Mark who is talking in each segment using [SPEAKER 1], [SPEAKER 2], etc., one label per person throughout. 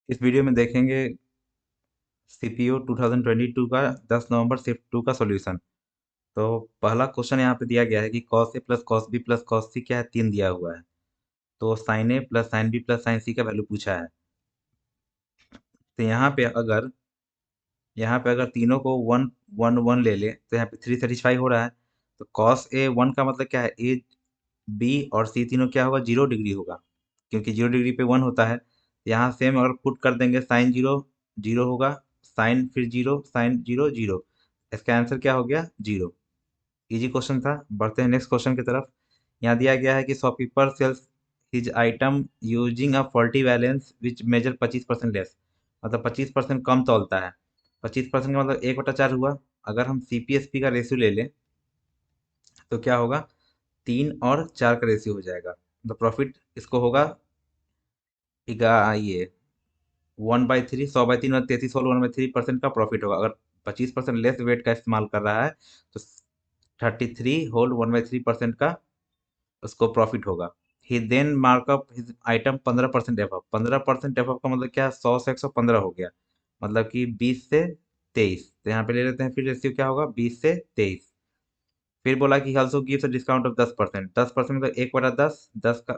[SPEAKER 1] इस वीडियो में देखेंगे सीपीयू 2022 का 10 नवंबर शिफ्ट 2 का सॉल्यूशन। तो पहला क्वेश्चन यहाँ पे दिया गया है कि cos a plus cos b plus cos c क्या है, 3 दिया हुआ है। तो sin a plus sin b plus sin c का वैल्यू पूछा है। तो यहाँ पे अगर तीनों को वन वन वन ले ले तो यहाँ पे 3 सेटिस्फाई हो रहा है। तो cos a 1 का मतलब क्या है, a b और c तीनों क्या होगा, 0 डिग्री होगा, क्योंकि 0 डिग्री पे 1 होता है। यहाँ सेम अगर पुट कर देंगे साइन जीरो जीरो होगा, साइन फिर जीरो, साइन जीरो जीरो, इसका आंसर क्या हो गया, 0। इजी क्वेश्चन था। बढ़ते हैं नेक्स्ट क्वेश्चन की तरफ। यहाँ दिया गया है कि shopkeeper sells his item using a faulty balance which measure 25% less, मतलब 25% कम तौलता है। 25% का मतलब 1/4 हुआ। अगर हम सीपीएसपी का रेशियो ले लें तो क्या होगा, 3 और 4 का रेशियो हो जाएगा। तो प्रॉफिट इसको होगा ये 1/3, 100/3 मतलब 33 होल 1/3% का प्रॉफिट होगा। अगर 25% लेस वेट का इस्तेमाल कर रहा है तो 33 होल 1/3% का उसको प्रॉफिट होगा। He then markup his item 15% above. 15% above का मतलब क्या है, 100 से 115 हो गया, मतलब कि 20 से 23। तो यहाँ पे ले लेते हैं, फिर रेशियो क्या होगा, 20 से 23। फिर बोला कि also gives a discount of 10%। 10% मतलब 1/10, 10 का,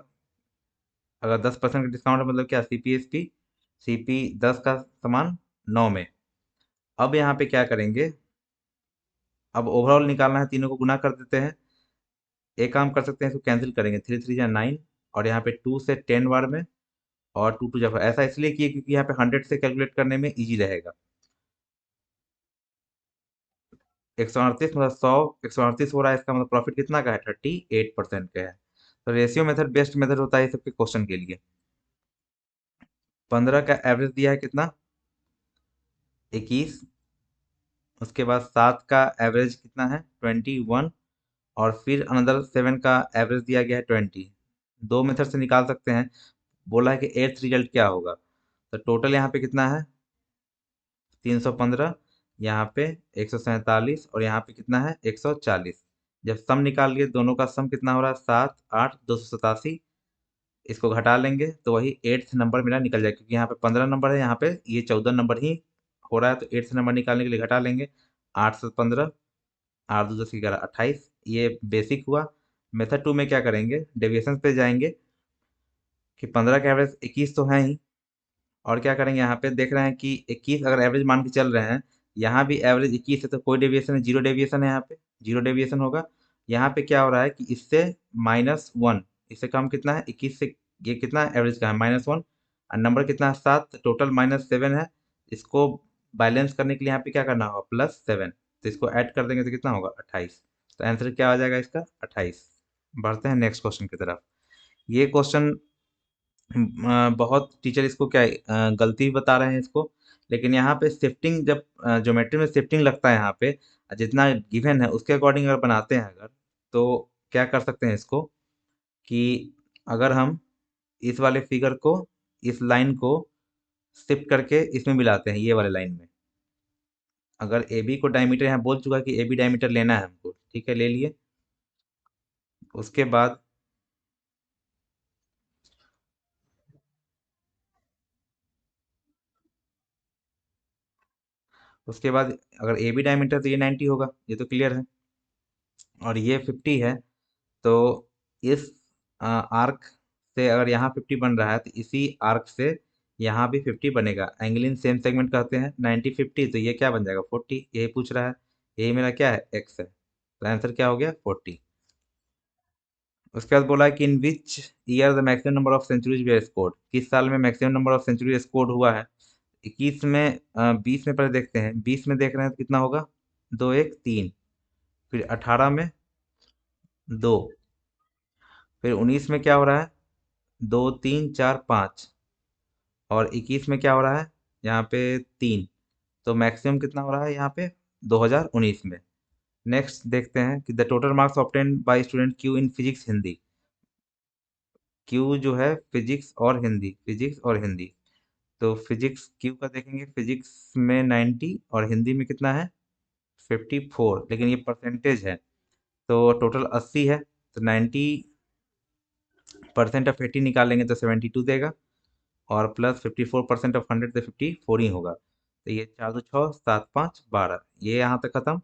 [SPEAKER 1] अगर 10% का डिस्काउंट है मतलब क्या, सीपीएसपी, सीपी 10 का समान 9 में। अब यहाँ पे क्या करेंगे, अब ओवरऑल निकालना है, तीनों को गुना कर देते हैं। एक काम कर सकते हैं, इसको कैंसिल करेंगे, 3 3 9, और यहाँ पे 2 से 10 बार में, और 2 2 ऐसा इसलिए किए क्योंकि यहाँ पे 100 से कैलकुलेट करने में इजी रहेगा। 138 मतलब 100, 138 हो रहा है, इसका मतलब प्रॉफिट कितना का है, 38% का है। तो रेशियो मेथड बेस्ट मेथड होता है इस सबके क्वेश्चन के लिए। 15 का एवरेज दिया है कितना, 21। उसके बाद 7 का एवरेज कितना है, 21। और फिर अनदर 7 का एवरेज दिया गया है 20। दो मेथड से निकाल सकते हैं। बोला है कि एट्थ रिजल्ट क्या होगा। तो टोटल यहाँ पे कितना है, 315, यहाँ पे 147, और यहाँ पे कितना है, 140। जब सम निकाल लिए दोनों का सम कितना हो रहा है, 7 8 287। इसको घटा लेंगे तो वही एट्थ नंबर मेरा निकल जाएगा, क्योंकि यहाँ पे 15 नंबर है, यहाँ पे ये 14 नंबर ही हो रहा है। तो एट्थ नंबर निकालने के लिए घटा लेंगे, 8 से 15, 8 2 10 11 28। ये बेसिक हुआ। मेथड 2 में क्या करेंगे, डेविएशन पे जाएंगे कि 15 का एवरेज 21 तो है ही, और क्या करेंगे, यहाँ पे देख रहे हैं कि 21 अगर एवरेज मान के चल रहे हैं, यहाँ भी एवरेज 21 है, तो कोई डेविएशन है, 0 डेविएशन है, यहाँ पे 0 डेविएशन होगा। यहाँ पे क्या हो रहा है कि इससे -1, इससे कम कितना है, 21 से, ये कितना एवरेज का है, -1, और नंबर कितना है, 7, टोटल -7 है। इसको बैलेंस करने के लिए यहाँ पे क्या करना होगा, +7। तो इसको ऐड कर देंगे तो कितना होगा, 28। तो आंसर क्या आ जाएगा इसका, 28। बढ़ते हैं नेक्स्ट क्वेश्चन की तरफ। ये क्वेश्चन बहुत टीचर इसको क्या गलती बता रहे हैं इसको, लेकिन यहाँ पे शिफ्टिंग, जब ज्योमेट्री में शिफ्टिंग लगता है यहाँ पे, जितना गिवन है उसके अकॉर्डिंग अगर बनाते हैं अगर, तो क्या कर सकते हैं इसको, कि अगर हम इस वाले फिगर को, इस लाइन को शिफ्ट करके इसमें मिलाते हैं, ये वाले लाइन में। अगर ए बी को डायमीटर, यहाँ बोल चुका कि ए बी डायमीटर लेना है हमको, ठीक है, ले लिए। उसके बाद उसके बाद अगर ए बी डायमीटर तो ये 90 होगा, ये तो क्लियर है, और ये 50 है। तो इस आर्क से अगर यहाँ 50 बन रहा है, तो इसी आर्क से यहाँ भी 50 बनेगा। एंगल इन सेम सेगमेंट कहते हैं, 90 50, तो ये क्या बन जाएगा, 40। यही पूछ रहा है, यही मेरा क्या है, एक्स है। तो आंसर क्या हो गया, 40। उसके बाद बोला है कि in which year the maximum number of centuries were scored, किस साल में maximum number of century scored हुआ है। 21 में, 20 में पहले देखते हैं, 20 में देख रहे हैं तो कितना होगा, 2 1 3। फिर 18 में 2। फिर 19 में क्या हो रहा है, 2 3 4 5। और 21 में क्या हो रहा है, यहाँ पे 3। तो मैक्सिमम कितना हो रहा है यहाँ पे, 2019 में। नेक्स्ट देखते हैं कि the total marks obtain bye student Q in physics Hindi. Q जो है फिजिक्स और हिंदी, फिजिक्स और हिंदी। तो फिजिक्स क्यू का देखेंगे, फिजिक्स में 90 और हिंदी में कितना है, 54, लेकिन ये परसेंटेज है। तो टोटल 80 है, तो 90% ऑफ 80 निकालेंगे तो 72 देगा। और प्लस 54% ऑफ 100 से 54 ही होगा। तो ये 4 2 6 7 5 12, ये यहाँ तक खत्म।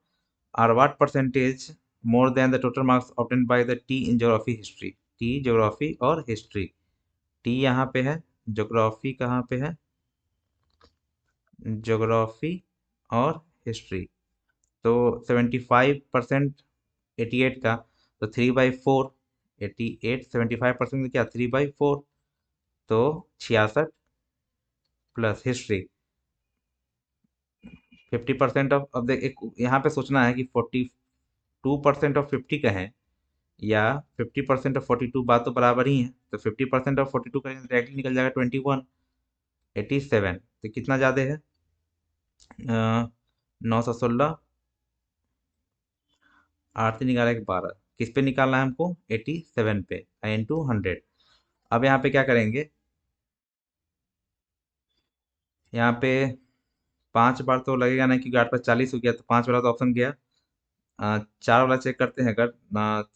[SPEAKER 1] और what percentage more than the total marks obtained by the T in geography history. T geography और हिस्ट्री, टी यहाँ पे है, ज्योग्राफी कहाँ पे है, ज्योग्राफी और हिस्ट्री। तो 75%, 88 का, तो 3/4, 88 75% क्या 3/4, तो 66 प्लस हिस्ट्री 50% ऑफ द, एक यहाँ पे सोचना है कि 42% ऑफ 50 कहें या 50% ऑफ 42, बात तो बराबर ही है। तो 50% ऑफ 42 करेंगे तो डायरेक्टली निकल जाएगा 21, 87। तो कितना ज़्यादा है, 916, 8 से निकाला एक 12, किस पे निकालना है हमको, 87 पे, इंटू 100। अब यहाँ पे क्या करेंगे, यहाँ पे 5 बार तो लगेगा नहीं क्योंकि 8 × 40 हो गया, तो 5 वाला तो ऑप्शन गया। 4 वाला चेक करते हैं, अगर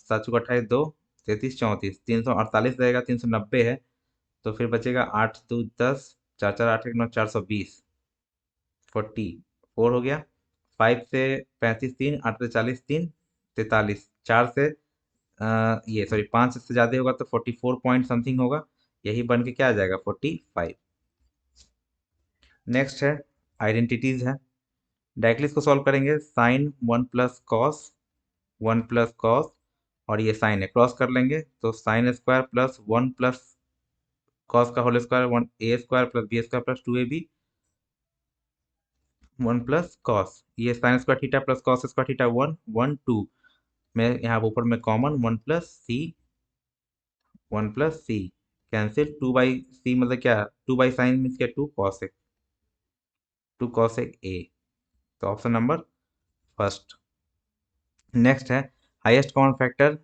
[SPEAKER 1] 7 × 28 2, 33 34, 348 रहेगा, 390 है। तो फिर बचेगा 8 2 10, 4 4 8 1 9, 420, 44 हो गया। 5 से 35 3, 8 से 40 3, 43, 4 से ये सॉरी 5 से ज़्यादा होगा तो 44 पॉइंट समथिंग होगा, यही बन के क्या आ जाएगा 45। नेक्स्ट है आइडेंटिटीज है, डायरेक्टली इसको सॉल्व करेंगे। साइन 1 + cos, 1 + cos, और ये साइन है, क्रॉस कर लेंगे तो साइन स्क्वायर प्लस 1 + cos का whole square, 1 a² + b² + 2ab, 1 + cos, ये sine square theta plus cos square theta 1 1 2 में, यहाँ ऊपर में common 1 + c, 1 + c cancel, 2/c मतलब क्या, 2/sin मीन्स क्या 2 cosec, 2 cosec a। तो ऑप्शन नंबर फर्स्ट। नेक्स्ट है हाईएस्ट कॉमन फैक्टर,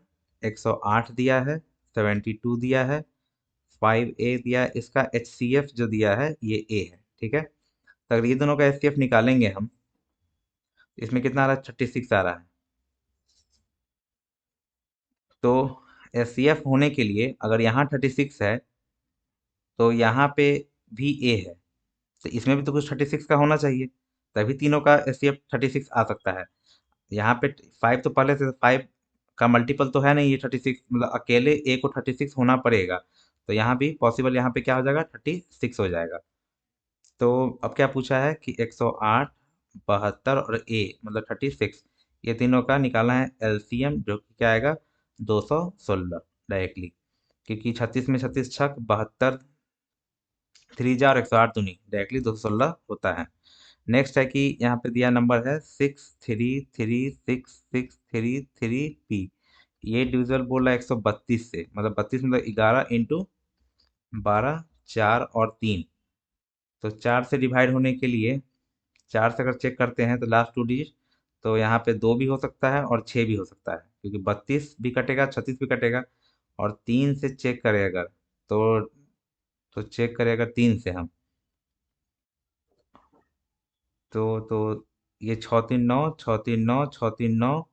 [SPEAKER 1] 108 दिया है, 72 दिया है, 5a दिया है, इसका HCF जो दिया है ये a है, ठीक है। तो अगर ये दोनों का HCF निकालेंगे हम, इसमें कितना आ रहा है, 36 आ रहा है। तो HCF होने के लिए अगर यहाँ 36 है तो यहाँ पे भी a है, तो इसमें भी तो कुछ 36 का होना चाहिए, तभी तीनों का HCF 36 आ सकता है। यहाँ पे 5 तो पहले से 5 का मल्टीपल तो है नहीं, ये 36 मतलब अकेले a को 36 होना पड़ेगा। तो यहाँ भी पॉसिबल, यहाँ पे क्या हो जाएगा 36 हो जाएगा। तो अब क्या पूछा है कि 108, 72 और a मतलब 36, ये तीनों का निकालना है LCM, जो कि क्या आएगा 216 डायरेक्टली, क्योंकि 36 में 36 छक 72, 3 जा और 108 दूनी डायरेक्टली 216 होता है। नेक्स्ट है कि यहाँ पे दिया नंबर है 6336633p, ये डिविजल बोल रहा है 132 से, मतलब 32 मतलब 11 इंटू 12, 4 और 3। तो 4 से डिवाइड होने के लिए, 4 से अगर चेक करते हैं तो लास्ट 2 डिजिट, तो यहाँ पे 2 भी हो सकता है और 6 भी हो सकता है, क्योंकि 32 भी कटेगा, 36 भी कटेगा। और 3 से चेक करें अगर, तो चेक करें अगर 3 से हम, तो ये 6 3 9, 6 3 9, 6 3 9।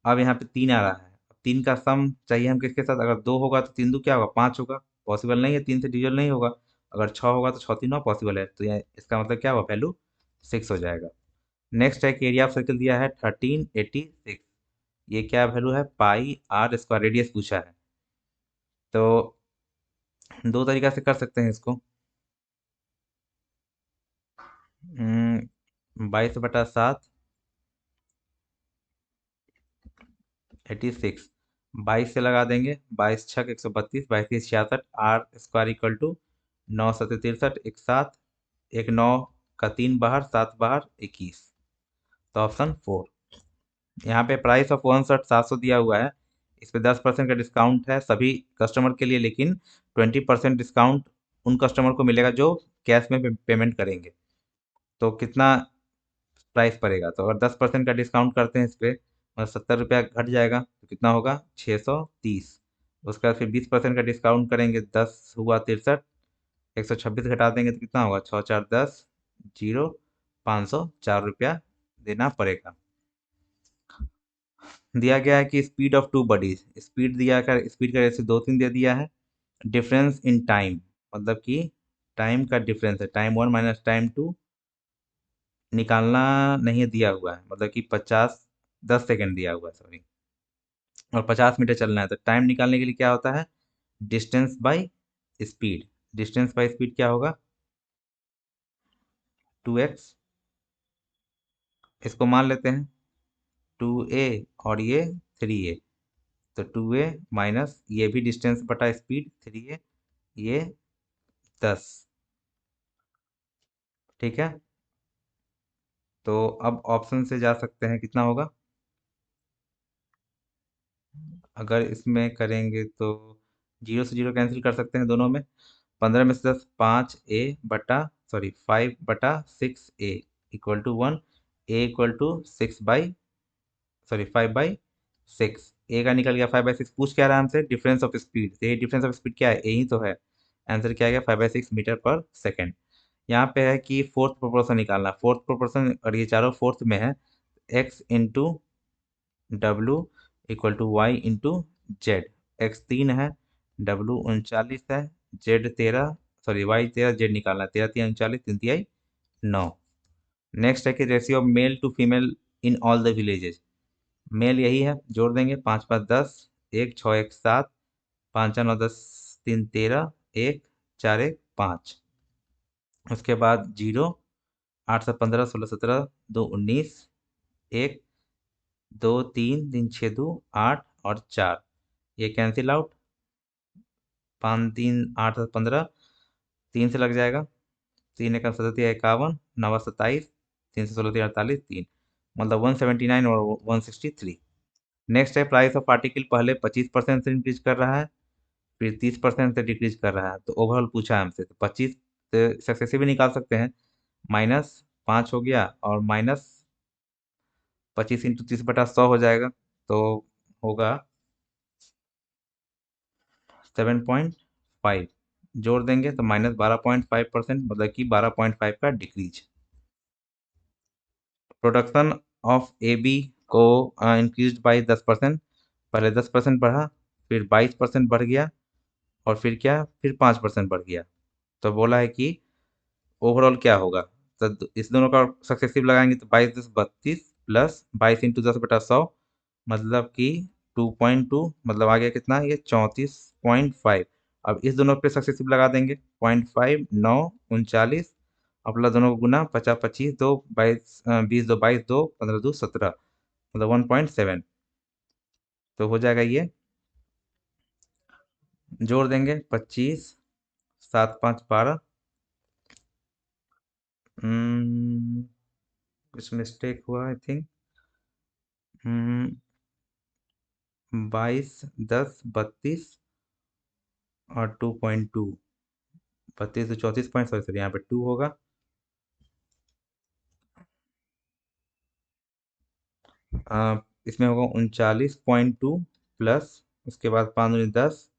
[SPEAKER 1] अब यहाँ पे 3 आ रहा है, अब 3 का सम चाहिए हम किसके साथ, अगर 2 होगा तो 3 2 क्या होगा 5 होगा, पॉसिबल नहीं है, 3 से डिविजन नहीं होगा। अगर 6 होगा तो 6 3 9 पॉसिबल है, तो ये इसका मतलब क्या होगा, वैल्यू 6 हो जाएगा। नेक्स्ट है कि एरिया ऑफ सर्कल दिया है 1386, ये क्या वैल्यू है, πr², रेडियस पूछा है। तो दो तरीका से कर सकते हैं इसको, 22/7, 86, 22 से लगा देंगे, 22 6 132, 22 66, r² = 9 7 63, एक 7, एक 9 का 3 बाहर, 7 बाहर 21। तो ऑप्शन 4। यहाँ पे प्राइस ऑफ 1 शर्ट 700 दिया हुआ है, इस पे 10% का डिस्काउंट है सभी कस्टमर के लिए, लेकिन 20% डिस्काउंट उन कस्टमर को मिलेगा जो कैश में पेमेंट करेंगे। तो कितना प्राइस पड़ेगा, तो अगर 10% का डिस्काउंट करते हैं इस पे, मतलब 70 रुपया घट जाएगा, तो कितना होगा 630। उसके बाद फिर 20% का डिस्काउंट करेंगे, 10 हुआ 63, 126 घटा देंगे तो कितना होगा 6 4 10, 0, 504 रुपया देना पड़ेगा। दिया गया है कि speed of two bodies, speed दिया कर, स्पीड का रेशियो 2 3 दे दिया है। डिफरेंस इन टाइम मतलब कि टाइम का डिफरेंस है, टाइम 1 माइनस टाइम 2 निकालना नहीं दिया हुआ है, मतलब कि 10 सेकेंड दिया हुआ है, सॉरी, और 50 मीटर चलना है, तो टाइम निकालने के लिए क्या होता है, distance by speed. Distance by speed क्या होगा, 2x। इसको मान लेते हैं 2a और ये 3a, तो 2a माइनस ये भी डिस्टेंस बटा स्पीड 3a, ये 10। ठीक है, तो अब ऑप्शन से जा सकते हैं, कितना होगा, अगर इसमें करेंगे तो 0 से 0 कैंसिल कर सकते हैं दोनों में। 15 में से 10, 5 बटा 6 टू 1, ए इक्वल टू 5/6। ए का निकल गया 5/6। पूछ क्या रहा है हमसे, डिफरेंस ऑफ स्पीड, तो ये डिफरेंस ऑफ स्पीड क्या है, ए ही तो है। आंसर क्या आ गया, 5/6 मीटर पर सेकेंड। यहाँ पे है कि फोर्थ प्रोपोर्शन निकालना, फोर्थ प्रोपोर्शन और ये चारों फोर्थ में है, एक्स इंटू डब्लू equal to y into z. X 3 है, डब्लू 39 है, जेड 13, सॉरी वाई 13, जेड निकालना है, 13×3 = 39, 3×3 = 9। नेक्स्ट है कि ratio of male to female in all the villages. Male यही है, जोड़ देंगे, 5×5 = 10, 1 6 1 7, 5×4 = 9 10, 3 13, 1 4 1 5। उसके बाद 0, 8 7 15, 16 17, 2 19, 1 2 3 3 6 2 8 और 4, ये कैंसिल आउट, 5 3 8 7 15, 3 से लग जाएगा, 3 1 17 51, 9 27, 3 16 3 48, 3, मतलब 179 और 163। नेक्स्ट है, प्राइस ऑफ आर्टिकल पहले 25% से इंक्रीज कर रहा है, फिर 30% से डिक्रीज कर रहा है, तो ओवरऑल पूछा है हमसे, तो 25 से सक्सेसिव भी निकाल सकते हैं, -5 हो गया, और माइनस 25 × 30/100 हो जाएगा, तो होगा 7.5। जोड़ देंगे तो -12.5%, मतलब कि 12.5 का decrease. Production of A B को इंक्रीज बाई 10%, पहले 10% बढ़ा, फिर 22% बढ़ गया, और फिर क्या, फिर 5% बढ़ गया, तो बोला है कि ओवरऑल क्या होगा, तो इस दोनों का सक्सेसिव लगाएंगे तो 22 10 32 प्लस 22 × 10 बटा 100, मतलब कि 2.2, मतलब आ गया कितना, ये 34.5। अब इस दोनों पे सक्सेसिव लगा देंगे, 0.5 9 39, और प्लस दोनों को गुना, 50 25 2 22, 20 2 22, 2 15 2 17, मतलब 1.7, तो हो जाएगा ये। जोड़ देंगे 25 7 5 12, कुछ मिस्टेक हुआ आई थिंक, 22 10 32 और 2.2, 32 तो 34 पॉइंट, सॉरी सॉरी, यहाँ पे 2 होगा, इसमें होगा 39.2 प्लस, उसके बाद 5×10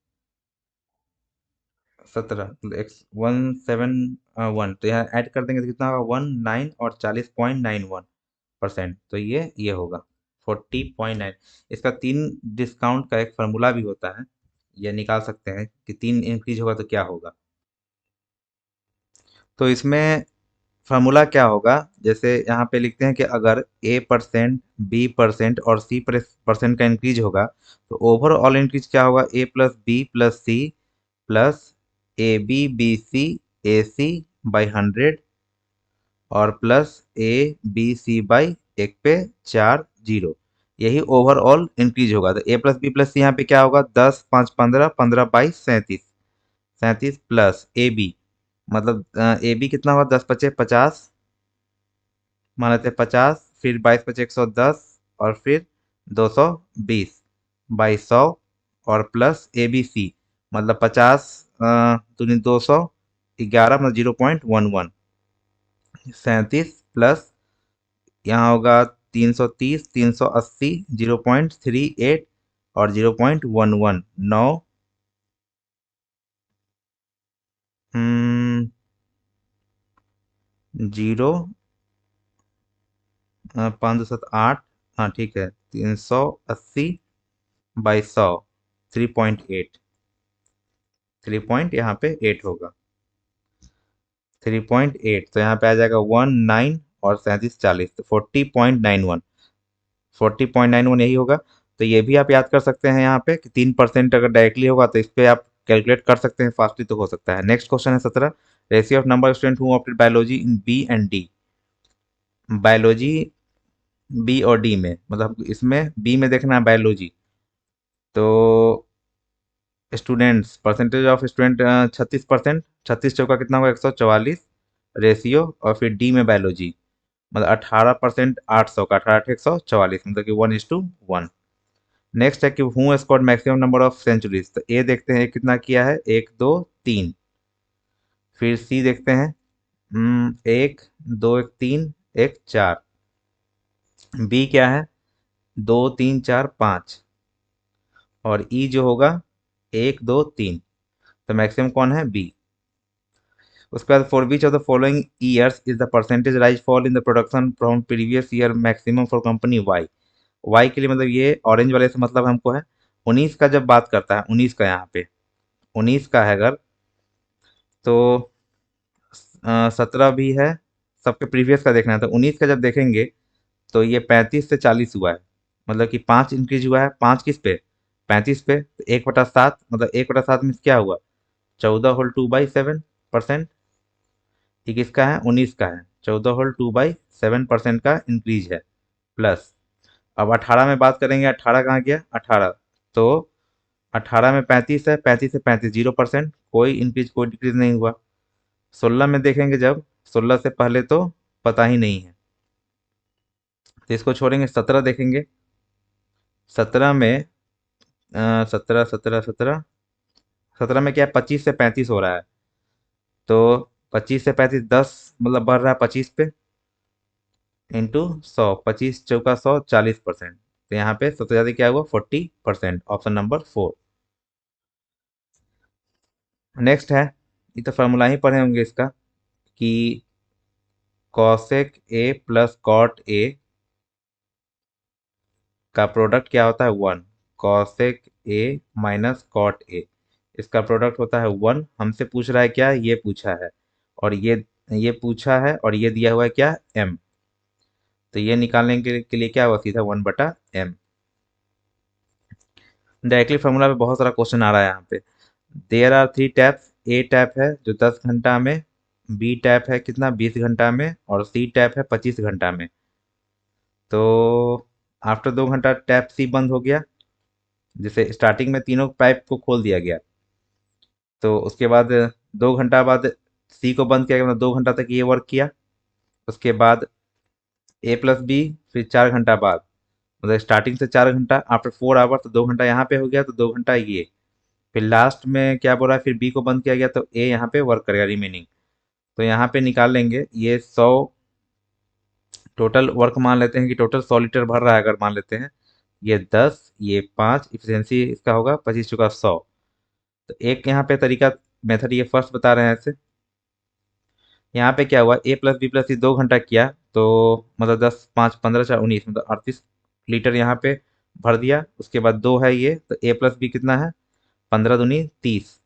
[SPEAKER 1] 17, तो एक्स 171, तो यहाँ ऐड कर देंगे तो कितना होगा, 19 और 40.91%, तो ये होगा 40.9। इसका 3 डिस्काउंट का एक फार्मूला भी होता है, ये निकाल सकते हैं कि 3 इंक्रीज होगा तो क्या होगा। तो इसमें फार्मूला क्या होगा, जैसे यहाँ पे लिखते हैं कि अगर A%, B% और C% का इंक्रीज होगा, तो ओवरऑल इंक्रीज क्या होगा, A+B+C plus AB BC AC/100 और प्लस ABC/1 पे 4 0, यही ओवरऑल इंक्रीज होगा। तो A+B+C यहाँ पे क्या होगा, 10 5 15, 15 22 37, 37 प्लस AB, मतलब ए बी कितना हुआ, 10 × 5 = 50, मान लेते हैं 50, फिर 22 × 5 = 110, और फिर 220 बाई 100, और प्लस ए बी सी, मतलब 50 दूनी 200, 11, मतलब 0.11, 37 प्लस यहाँ होगा 330 380, 0.38 और 0.11 9, 0, 5 2 7 8, हाँ ठीक है, 380/100, 3.8, 3 पॉइंट यहाँ पे 8 होगा। 3.8, तो यहाँ पे आ जाएगा 19 और 37 40, तो 40.91, 40.91 यही होगा। तो ये भी आप याद कर सकते हैं यहाँ पे कि 3% अगर डायरेक्टली होगा तो इस पे आप कैलकुलेट कर सकते हैं, फास्टली तो हो सकता है। नेक्स्ट क्वेश्चन है 17, ratio of number of student who opted biology in B and D. Biology B और डी में, मतलब इसमें बी में देखना है बायोलॉजी, तो स्टूडेंट्स परसेंटेज ऑफ स्टूडेंट 36%, 36 चौका कितना होगा 144 रेशियो, और फिर डी में बायोलॉजी मतलब 18%, 800 का 18 144, मतलब कि 1:1। नेक्स्ट है कि who scored maximum number of centuries, तो ए देखते हैं कितना किया है, 1 2 3। फिर सी देखते हैं, 1 2 1 3 1 4। बी क्या है, 2 3 4 5, और ई जो होगा 1 2 3, तो मैक्सिमम कौन है, बी। उसके बाद for which of the following years is the percentage rise fall in the production from previous year maximum for company Y. Y के लिए मतलब ये ऑरेंज वाले से मतलब हमको है 19 का, जब बात करता है 19 का, यहाँ पे 19 का है अगर, तो 17 भी है, सबके प्रीवियस का देखना है। तो 19 का जब देखेंगे तो ये 35 से 40 हुआ है, मतलब कि 5 इंक्रीज हुआ है। 5 किस पे, 35 पे, तो 1/7, मतलब 1/7 में क्या हुआ, 14 होल 2/7%। ये किसका है, 19 का है, 14 होल 2/7% का इंक्रीज है, प्लस। अब 18 में बात करेंगे, 18 कहाँ गया, 18, तो 18 में 35 है, 35 से 35 0%, कोई इंक्रीज कोई डिक्रीज नहीं हुआ। 16 में देखेंगे जब, 16 से पहले तो पता ही नहीं है, तो इसको छोड़ेंगे। 17 देखेंगे, 17 में 17 में क्या है, 25 से 35 हो रहा है, तो 25 से 35 10, मतलब बढ़ रहा है 25 पे, इंटू 100, 25 चौका 100, 40%। तो यहाँ पे सबसे ज़्यादा क्या हुआ, 40%, ऑप्शन नंबर 4। नेक्स्ट है, ये तो फार्मूला ही पढ़े होंगे इसका, कि cosec A plus cot A का प्रोडक्ट क्या होता है, 1। Cosec A minus cot A, इसका प्रोडक्ट होता है 1। हमसे पूछ रहा है क्या, ये पूछा है, और ये पूछा है, और ये दिया हुआ है क्या, m। तो ये निकालने के लिए क्या हुआ, सीधा 1/m। डायरेक्टली फार्मूला पे बहुत सारा क्वेश्चन आ रहा है यहाँ पे। There are 3 taps, a tap है जो 10 घंटा में, बी टैप है कितना, 20 घंटा में, और सी टैप है 25 घंटा में। तो आफ्टर 2 घंटा टैप सी बंद हो गया, जैसे स्टार्टिंग में तीनों पाइप को खोल दिया गया, तो उसके बाद 2 घंटा बाद सी को बंद किया गया, मतलब 2 घंटा तक ये वर्क किया। उसके बाद ए प्लस बी, फिर 4 घंटा बाद, मतलब स्टार्टिंग से 4 घंटा, आफ्टर 4 आवर, तो 2 घंटा यहाँ पे हो गया, तो 2 घंटा ये। फिर लास्ट में क्या बोल रहा है, फिर बी को बंद किया गया, तो ए यहाँ पे वर्क करेगा रिमेनिंग। तो यहाँ पे निकाल लेंगे ये 100, टोटल वर्क मान लेते हैं कि टोटल 100 लीटर भर रहा है, अगर मान लेते हैं ये 10 ये 5, इफिशियंसी इसका होगा 25 चौका 100। तो एक यहाँ पे तरीका, मेथड ये फर्स्ट बता रहे हैं ऐसे। यहाँ पे क्या हुआ, ए प्लस बी प्लस सी 2 घंटा किया, तो मतलब 10 5 15 4 19, मतलब 38 लीटर यहाँ पे भर दिया। उसके बाद 2 है ये, तो ए प्लस बी कितना है, 15 दूनी 30,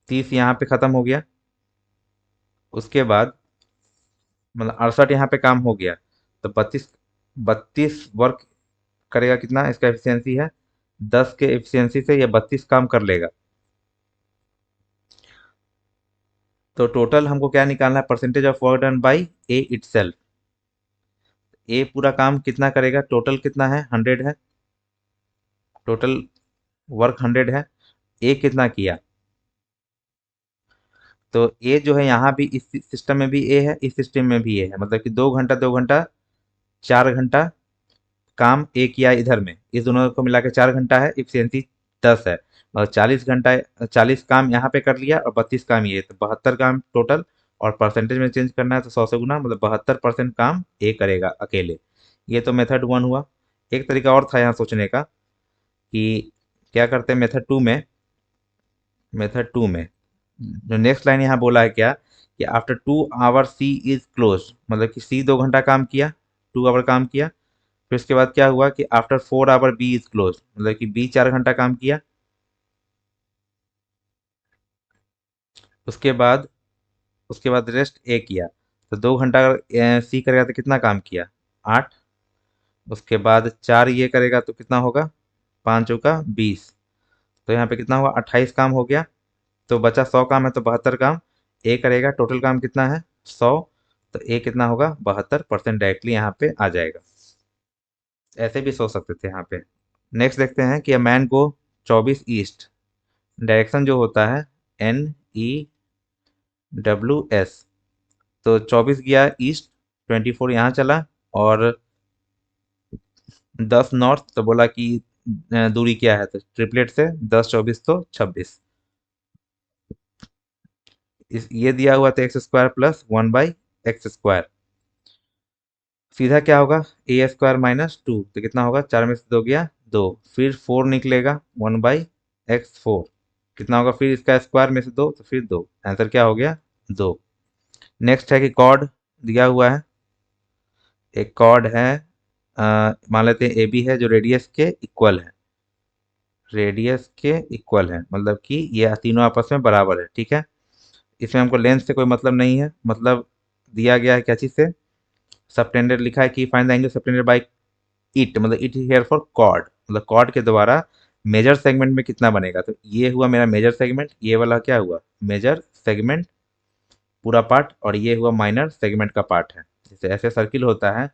[SPEAKER 1] 30 यहाँ पे खत्म हो गया। उसके बाद मतलब 68 यहाँ पे काम हो गया, तो 32 वर्क करेगा, कितना इसका एफिशिएंसी है, 10 के एफिशिएंसी से ये 32 काम कर लेगा। तो टोटल हमको क्या निकालना है, percentage of work done by A itself. A पूरा काम कितना करेगा, टोटल कितना है, 100 है, टोटल वर्क 100 है। ए कितना किया, तो ए जो है यहाँ भी, इस सिस्टम में भी ए है, इस सिस्टम में भी ए है, मतलब कि 2 घंटा 2 घंटा 4 घंटा काम ए किया इधर में, इस दोनों को मिला के 4 घंटा है, इफिशियंसी 10 है, और 40 घंटा, 40 काम यहाँ पे कर लिया, और 32 काम ये, तो 72 काम टोटल। और परसेंटेज में चेंज करना है तो 100 से गुना, मतलब 72% काम ए करेगा अकेले। ये तो मेथड 1 हुआ। एक तरीका और था यहाँ सोचने का, कि क्या करते हैं मेथड टू में जो नेक्स्ट लाइन यहाँ बोला है क्या, कि after 2 hour C is close, मतलब कि सी 2 घंटा काम किया, 2 आवर काम किया। फिर उसके बाद क्या हुआ कि after 4 hour B is close, मतलब कि बी 4 घंटा काम किया। उसके बाद रेस्ट ए किया, तो 2 घंटा अगर सी करेगा तो कितना काम किया? 8। उसके बाद 4 ये करेगा तो कितना होगा? 5 चौका 20। तो यहाँ पे कितना हुआ? 28 काम हो गया। तो बचा 100 काम है, तो 72 काम ए करेगा। टोटल काम कितना है? 100। तो ए कितना होगा? 72% डायरेक्टली यहाँ पे आ जाएगा। ऐसे भी सोच सकते थे यहाँ पे। नेक्स्ट देखते हैं कि a man go 24 east. Direction जो होता है NEWS। तो 24 गया ईस्ट, 24 यहाँ चला, और 10 नॉर्थ। तो बोला कि दूरी क्या है, तो ट्रिपलेट से 10 24 तो 26। ये दिया हुआ था x² प्लस 1/x²। सीधा क्या होगा? a² -2। तो कितना होगा? 4 में से 2 गया 2। फिर 4 निकलेगा 1/x4। कितना होगा? फिर इसका स्क्वायर में से 2, तो फिर 2। आंसर क्या हो गया? 2। नेक्स्ट है कि कॉर्ड दिया हुआ है। एक कॉर्ड है, मान लेते हैं AB है, जो रेडियस के इक्वल है। रेडियस के इक्वल है मतलब कि ये तीनों आपस में बराबर है, ठीक है। इसमें हमको लेंथ से कोई मतलब नहीं है, मतलब दिया गया है क्या चीज़ से? सबटेंडेड लिखा है कि find the angle subtended bye it, मतलब इट हियर फॉर कॉर्ड, मतलब कॉर्ड के द्वारा मेजर सेगमेंट में कितना बनेगा। तो ये हुआ मेरा मेजर सेगमेंट, ये वाला क्या हुआ? मेजर सेगमेंट पूरा पार्ट, और ये हुआ माइनर सेगमेंट का पार्ट है। जैसे ऐसे सर्किल होता है,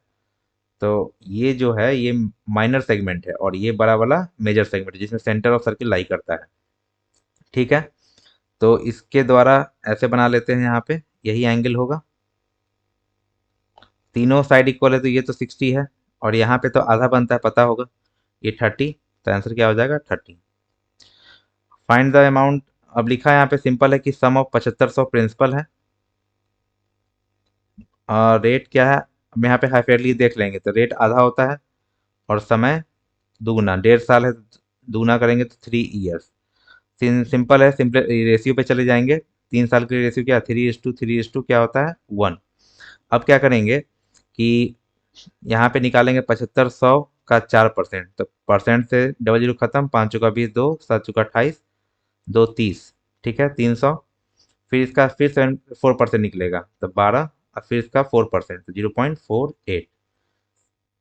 [SPEAKER 1] तो ये जो है ये माइनर सेगमेंट है, और ये बड़ा वाला मेजर सेगमेंट है जिसमें सेंटर ऑफ सर्किल लाई करता है, ठीक है। तो इसके द्वारा ऐसे बना लेते हैं, यहाँ पे यही एंगल होगा। तीनों साइड इक्वल है, तो ये तो 60 है, और यहाँ पे तो आधा बनता है, पता होगा, ये 30। तो आंसर क्या हो जाएगा? 30। Find the amount. अब लिखा है यहाँ पे, सिंपल है कि सम ऑफ 7500 प्रिंसिपल है, और रेट क्या है? अब यहाँ पे हाइफेडली देख लेंगे, तो रेट आधा होता है, और समय दुगुना, 1.5 साल है, तो दुगुना करेंगे तो 3 ईयर्स। सिंपल है, सिंपल रेशियो पे चले जाएंगे। 3 साल के लिए रेशियो क्या? 3:3:2 क्या होता है? 1। अब क्या करेंगे कि यहाँ पे निकालेंगे 7500 का 4%, तो परसेंट से डबल जीरो खत्म, 5 चौका 20, 2 7 चौका 28, 2 30, ठीक है, 300। फिर इसका फिर 4% निकलेगा, तो 12, और फिर इसका 4%, तो 0.48।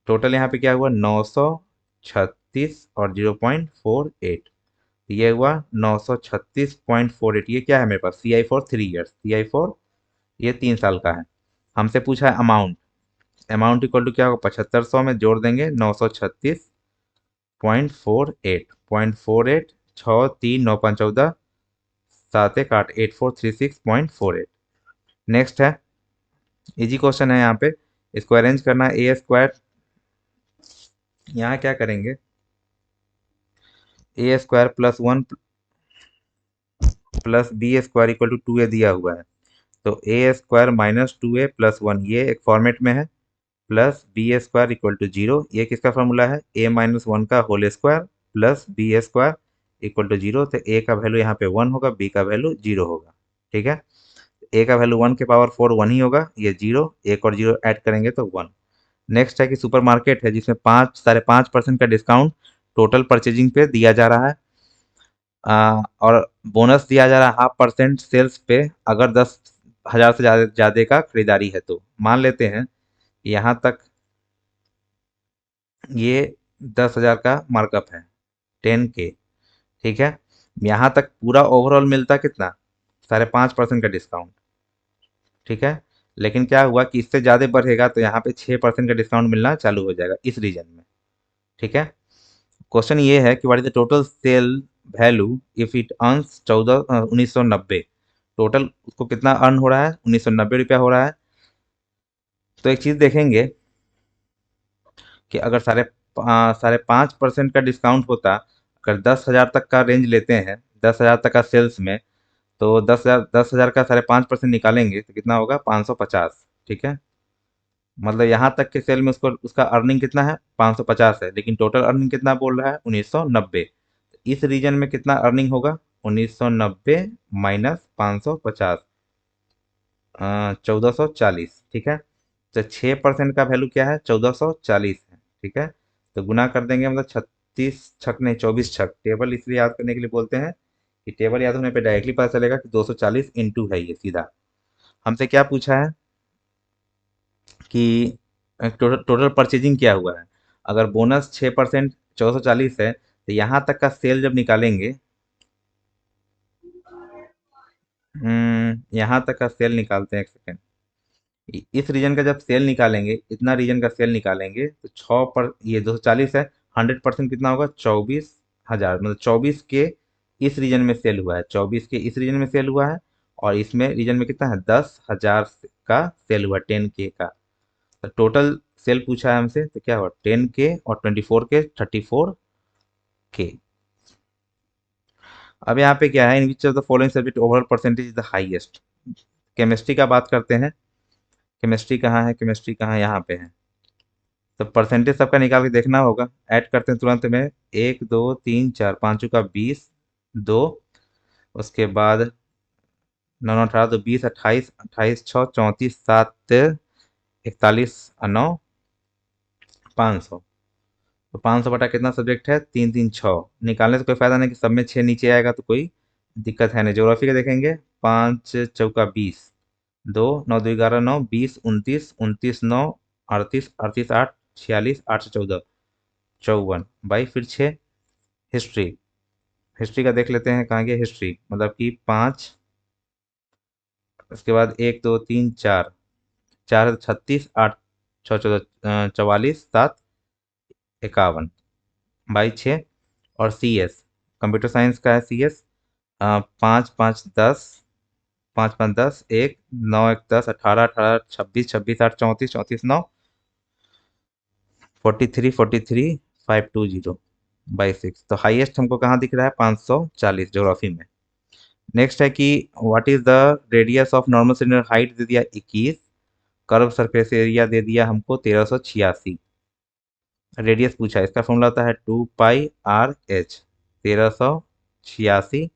[SPEAKER 1] टोटल यहाँ पे क्या हुआ? 936 और 0.48। ये हुआ 936.48। ये क्या है मेरे पास? CI4 3 ईयर्स, CI4 ये 3 साल का है। हमसे पूछा है अमाउंट। अमाउंट इक्वल टू क्या होगा? 7500 में जोड़ देंगे 936.48। 6 3 9 5 14, 7 1 8, 8436.48। नेक्स्ट है, इजी क्वेश्चन है यहाँ पे। इसको अरेंज करना है A²। यहाँ क्या करेंगे? A² +1 plus B² equal to 2A दिया हुआ है, तो A² -2A+1 ये एक फॉर्मेट में है, प्लस B² इक्वल टू 0, ये किसका फॉर्मूला है? A-1 का whole square plus B² equal to 0। तो A का वैल्यू यहाँ पे 1 होगा, B का वैल्यू 0 होगा, ठीक है। A का वैल्यू 1 के पावर 4 1 ही होगा, ये 0, 1 और 0 ऐड करेंगे तो 1। नेक्स्ट है कि सुपरमार्केट है जिसमें 5 5.5% का डिस्काउंट टोटल परचेजिंग पे दिया जा रहा है, और बोनस दिया जा रहा है 0.5% सेल्स पे, अगर 10,000 से ज़्यादा ज़्यादा का खरीदारी है। तो मान लेते हैं यहाँ तक ये 10,000 का मार्कअप है, 10K, ठीक है। यहाँ तक पूरा ओवरऑल मिलता कितना? 5.5% का डिस्काउंट, ठीक है। लेकिन क्या हुआ कि इससे ज़्यादा बढ़ेगा, तो यहाँ पे 6% का डिस्काउंट मिलना चालू हो जाएगा इस रीजन में, ठीक है। क्वेश्चन ये है कि what is the total sale value if it earns 1990। Total उसको कितना अर्न हो रहा है? 1990 रुपया हो रहा है। तो एक चीज़ देखेंगे कि अगर 5.5% का डिस्काउंट होता, अगर 10,000 तक का रेंज लेते हैं, 10,000 तक का सेल्स में, तो 10,000 का 5.5% निकालेंगे तो कितना होगा? 550, ठीक है। मतलब यहाँ तक के सेल में उसको उसका अर्निंग कितना है? 550 है, लेकिन टोटल अर्निंग कितना बोल रहा है? 1990। इस रीजन में कितना अर्निंग होगा? 1990 माइनस 550, 1440, ठीक है। तो 6% का वैल्यू क्या है? 1440 है, ठीक है। तो गुना कर देंगे, मतलब 36 छक नहीं 24 छक, टेबल इसलिए याद करने के लिए बोलते हैं ये टेबल याद होने पे डायरेक्टली पता चलेगा कि 240 इंटू है ये सीधा। हमसे क्या पूछा है कि टोटल टोटल परचेजिंग क्या हुआ है। अगर बोनस 6% 440 है तो यहाँ तक का सेल जब निकालेंगे, यहाँ तक का सेल निकालते हैं, एक सेकेंड। इस रीजन का जब सेल निकालेंगे, इतना रीजन का सेल निकालेंगे तो 6 पर ये 240 है, 100% कितना होगा 24,000, मतलब 24 के इस रीजन में सेल हुआ है, 24 के इस रीजन में सेल हुआ है। और इसमें रीजन में कितना है 10,000 का सेल हुआ, 10K का। तो टोटल सेल पूछा है हमसे तो क्या हुआ 10K और 24K 34K। अब यहाँ पे क्या है, in which of the following subject overall percentage is the highest. Chemistry का बात करते हैं। केमिस्ट्री कहाँ है, केमिस्ट्री कहाँ है, यहाँ पे है। तो परसेंटेज सबका निकाल के देखना होगा। ऐड करते हैं तुरंत में, 1 2 3 4 5 का 20, 2, उसके बाद 9 9 18 तो 20 28 28 6 34 7 41 9 500। तो 500 बटा कितना सब्जेक्ट है, 3 3 6। निकालने से कोई फायदा नहीं कि सब में 6 नीचे आएगा तो कोई दिक्कत है नहीं। ज्योग्राफी का देखेंगे, 5 चौका 20, 2 9 2 11 9 20 29 29 9 38 38 8 46 8 से 14 54 बाई फिर 6। हिस्ट्री, हिस्ट्री का देख लेते हैं कहाँ गया हिस्ट्री, मतलब कि 5, उसके बाद 1 2 3 4, 4 है तो 36, 8 6 14 44 7 51 बाई 6। और CS, कंप्यूटर साइंस का है CS, 5 5 10, 5 5 10 1 9 1 10 18 18 26 26 8 34 34 9 43 43 520 बाई 6। तो हाईएस्ट हमको कहाँ दिख रहा है 540 ज्योग्राफी में। नेक्स्ट है कि what is the radius of normal cylinder, height दे दिया 21, कर्व सरफेस एरिया दे दिया हमको 1386। रेडियस पूछा है, इसका फॉर्मूला होता है 2πRh, 1386,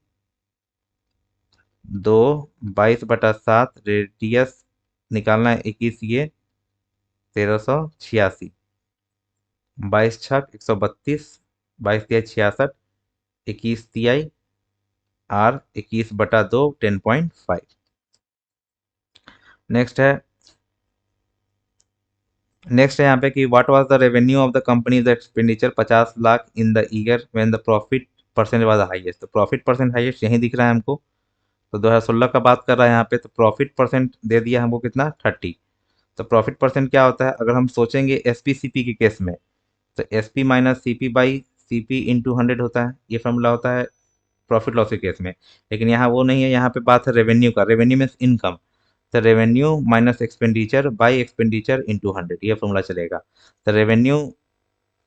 [SPEAKER 1] 2 22/7, रेडियस निकालना है 21, ये 1386, 22 छक 132, 22 तिया 66, 21 तियाई R 21/2 10.5। नेक्स्ट है, नेक्स्ट है यहाँ पे कि what was the revenue of the company the expenditure 50 lakh in the year when the profit percent was highest. तो प्रॉफिट परसेंट हाईएस्ट यही दिख रहा है हमको। तो 2016 का बात कर रहा है यहाँ पे, तो प्रॉफिट परसेंट दे दिया हमको कितना 30। तो प्रॉफिट परसेंट क्या होता है, अगर हम सोचेंगे SPCP के केस में, तो SP minus CP by CP into 100 होता है, ये फॉर्मूला होता है प्रॉफिट लॉस के केस में। लेकिन यहाँ वो नहीं है, यहाँ पे बात है रेवेन्यू का, रेवेन्यू मीन्स इनकम। तो revenue minus expenditure by expenditure into 100, ये फॉर्मूला चलेगा। तो रेवेन्यू,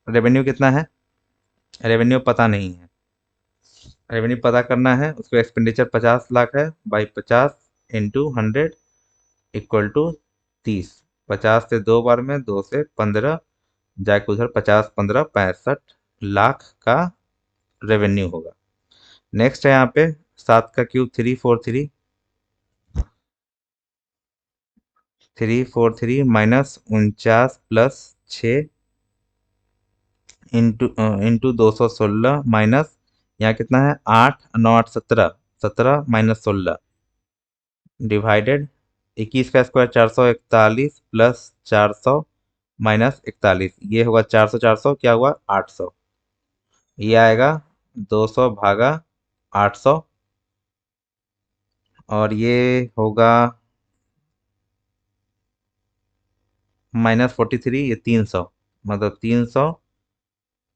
[SPEAKER 1] रेवेन्यू कितना है, रेवेन्यू पता नहीं है, रेवेन्यू पता करना है उसको। एक्सपेंडिचर 50 लाख है, बाई 50 इंटू 100 इक्वल टू 30। 50 से 2 बार में, 2 से 15, जाके उधर 50 15 65 लाख का रेवेन्यू होगा। नेक्स्ट है यहाँ पे 7 का cube 343, 343 minus 49 plus 6 into 216 minus, यहाँ कितना है 8 9 8 17, 17 माइनस 16 डिवाइडेड 21 का स्क्वायर 441 प्लस 400 माइनस 41, ये होगा 400 400 क्या हुआ 800। ये आएगा 200 भागा 800, और ये होगा -43, ये 300, मतलब 300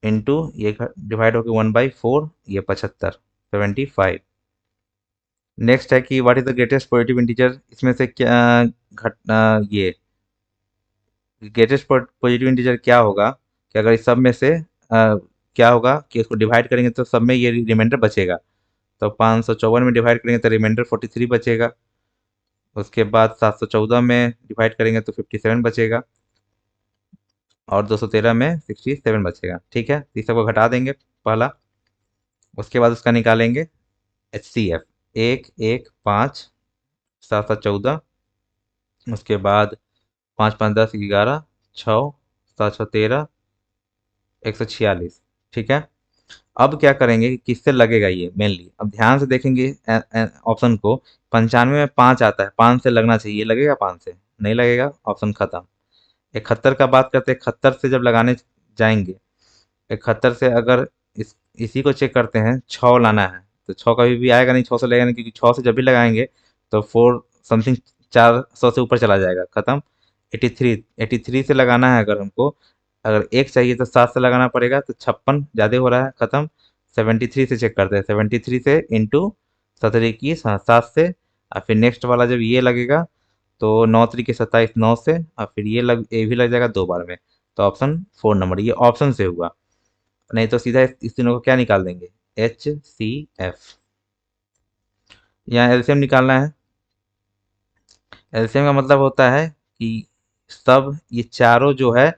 [SPEAKER 1] इंटू ये डिवाइड होकर 1/4, ये 75 75। नेक्स्ट है कि what is the greatest positive integer, इसमें से क्या घटना, ये ग्रेटेस्ट पॉजिटिव इंटीजर क्या होगा कि अगर इस सब में से क्या होगा कि इसको डिवाइड करेंगे तो सब में ये रिमाइंडर बचेगा। तो 554 में डिवाइड करेंगे तो रिमाइंडर 43 बचेगा। उसके बाद 714 में डिवाइड करेंगे तो 57 बचेगा, और 213 में 67 बचेगा। ठीक है, इस सबको घटा देंगे पहला। उसके बाद उसका निकालेंगे HCF, 1 1 5 7 7 14, उसके बाद 5 5 10 11, 6 7 6 13, 146। ठीक है, अब क्या करेंगे कि किससे लगेगा ये मेनली, अब ध्यान से देखेंगे ऑप्शन को। 95 में 5 आता है, 5 से लगना चाहिए, लगेगा 5 से? नहीं लगेगा, ऑप्शन खत्म। 71 का बात करते हैं, 71 से जब लगाने जाएंगे, 71 से अगर इसी को चेक करते हैं, 6 लाना है तो 6 कभी भी आएगा नहीं, 6 से लगेगा नहीं, क्योंकि 6 से जब भी लगाएंगे तो 4 समथिंग 400 से ऊपर चला जाएगा, खत्म। 83, 83 से लगाना है अगर हमको, अगर एक चाहिए तो 7 से लगाना पड़ेगा, तो 56 ज़्यादा हो रहा है, खत्म। 73 से चेक करते हैं, 73 से इंटू 17 21, हाँ 7 से, और फिर नेक्स्ट वाला जब ये लगेगा तो 9 3 27, 9 से, और फिर ये भी लग जाएगा 2 बार में। तो ऑप्शन 4 नंबर, ये ऑप्शन से हुआ। नहीं तो सीधा इस तीनों को क्या निकाल देंगे, HCF। यहाँ एलसीएम निकालना है। एलसीएम का मतलब होता है कि सब ये चारों जो है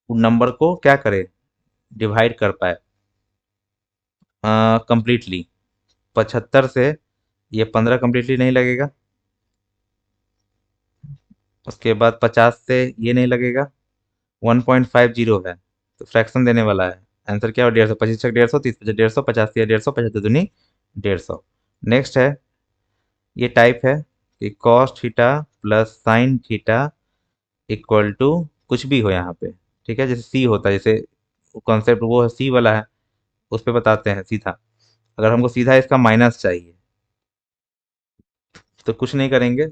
[SPEAKER 1] नंबर को क्या करे, डिवाइड कर पाए कंप्लीटली। 75 से ये 15 कंप्लीटली नहीं लगेगा, उसके बाद 50 से ये नहीं लगेगा, 1.50 है तो फ्रैक्शन देने वाला है। आंसर क्या हो, 150, 25 छक 150, 30 पचास 150, 50 या 150, 75 दूनी 150। नेक्स्ट है, ये टाइप है कि cos theta plus sine theta equal to कुछ भी हो यहाँ पे, ठीक है, जैसे सी होता है, जैसे कॉन्सेप्ट वो है सी वाला है, उस पे बताते हैं सीधा। अगर हमको सीधा इसका माइनस चाहिए तो कुछ नहीं करेंगे,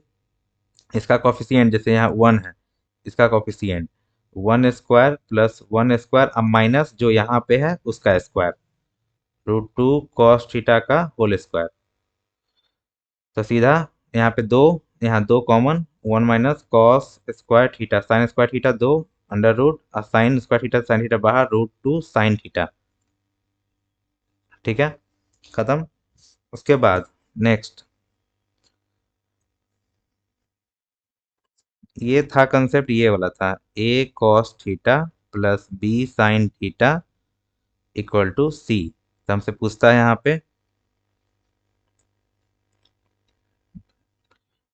[SPEAKER 1] इसका कॉफिशिएंट जैसे यहाँ 1 है, इसका कॉफिशिएंट 1 स्क्वायर प्लस 1 स्क्वायर, अब माइनस जो यहाँ पे है उसका स्क्वायर, √2 कॉस थीटा का होल स्क्वायर। तो सीधा यहाँ पे दो, यहाँ दो common, 1 - cos square theta sine square theta, दो अंडर रूट, और sine square theta sine theta बाहर, √2 साइन थीटा, ठीक है, खत्म। उसके बाद नेक्स्ट, ये था कंसेप्ट, ये वाला था, A cos theta plus B sine theta equal to C। तो हमसे पूछता है यहाँ पे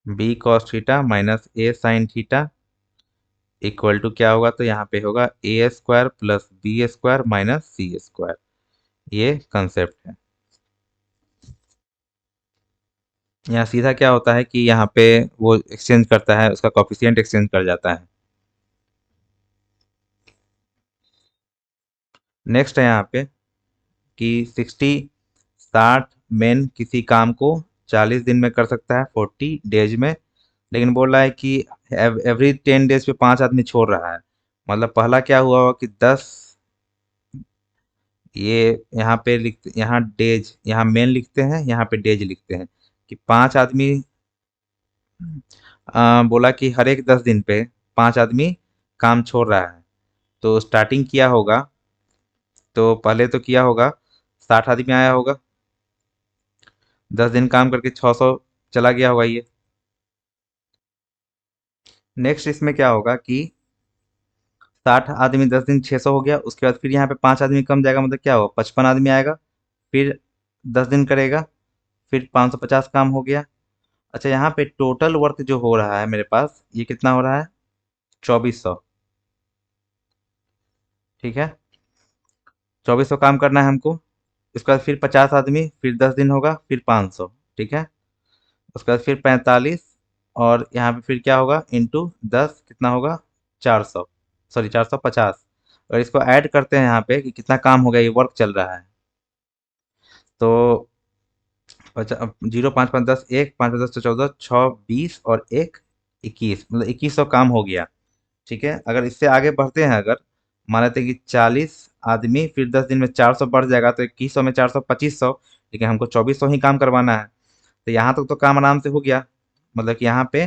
[SPEAKER 1] B cos theta minus A sine theta equal to क्या होगा, तो यहाँ पे होगा A² plus B² minus C²। ये कंसेप्ट है। यहाँ सीधा क्या होता है कि यहाँ पे वो एक्सचेंज करता है, उसका कॉफिशिएंट एक्सचेंज कर जाता है। नेक्स्ट है यहाँ पे कि 60 मैन किसी काम को 40 दिन में कर सकता है, 40 डेज में, लेकिन बोल रहा है कि एवरी 10 डेज पे 5 आदमी छोड़ रहा है। मतलब पहला क्या हुआ होगा कि 10, ये यहाँ पे लिखते, यहाँ डेज, यहाँ मेन लिखते हैं, यहाँ पे डेज लिखते हैं, कि 5 आदमी, बोला कि हर एक 10 दिन पे 5 आदमी काम छोड़ रहा है। तो स्टार्टिंग किया होगा, तो पहले तो किया होगा, 60 आदमी आया होगा, 10 दिन काम करके 600 चला गया होगा ये। नेक्स्ट इसमें क्या होगा कि 60 आदमी 10 दिन 600 हो गया, उसके बाद फिर यहाँ पे 5 आदमी कम जाएगा, मतलब क्या होगा, 55 आदमी आएगा, फिर 10 दिन करेगा, फिर 550 काम हो गया। अच्छा, यहाँ पे टोटल वर्क जो हो रहा है मेरे पास, ये कितना हो रहा है, 2400, ठीक है, 2400 काम करना है हमको। उसके बाद फिर 50 आदमी, फिर 10 दिन होगा, फिर 500, ठीक है। उसके बाद फिर 45, और यहाँ पे फिर क्या होगा, इंटू 10 कितना होगा, 400, सॉरी 450। और इसको ऐड करते हैं यहाँ पे कि कितना काम हो गया, ये वर्क चल रहा है। तो 0 5 5 10, 1 5 5 10 14 6 20 और 1 21, मतलब 2100 काम हो गया, ठीक है। अगर इससे आगे बढ़ते हैं, अगर मान लेते हैं कि 40 आदमी, फिर 10 दिन में 400 बढ़ जाएगा, तो 2100 में 400 2500, लेकिन हमको 2400 ही काम करवाना है। तो यहाँ तक तो काम आराम से हो गया, मतलब कि यहाँ पे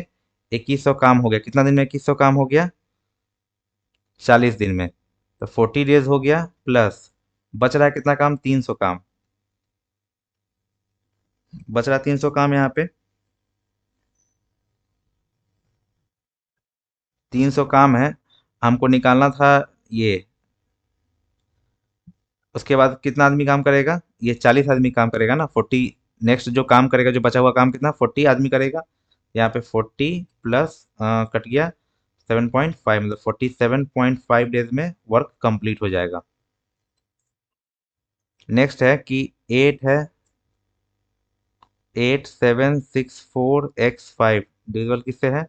[SPEAKER 1] 2100 काम हो गया, कितना दिन में 2100 काम हो गया, 40 दिन में। तो 40 डेज हो गया, प्लस बच रहा है कितना काम, 300 काम, बच रहा है 300 काम यहाँ पे, 300 काम है, हमको निकालना था ये। उसके बाद कितना आदमी काम करेगा, ये 40 आदमी काम करेगा ना, 40, नेक्स्ट जो काम करेगा, जो बचा हुआ काम कितना, 40 आदमी करेगा। यहाँ पे 40 प्लस कट गया 7.5, मतलब 47.5 डेज में वर्क कंप्लीट हो जाएगा। नेक्स्ट है कि 8 है, 8764x5 डिविजिबल किससे है?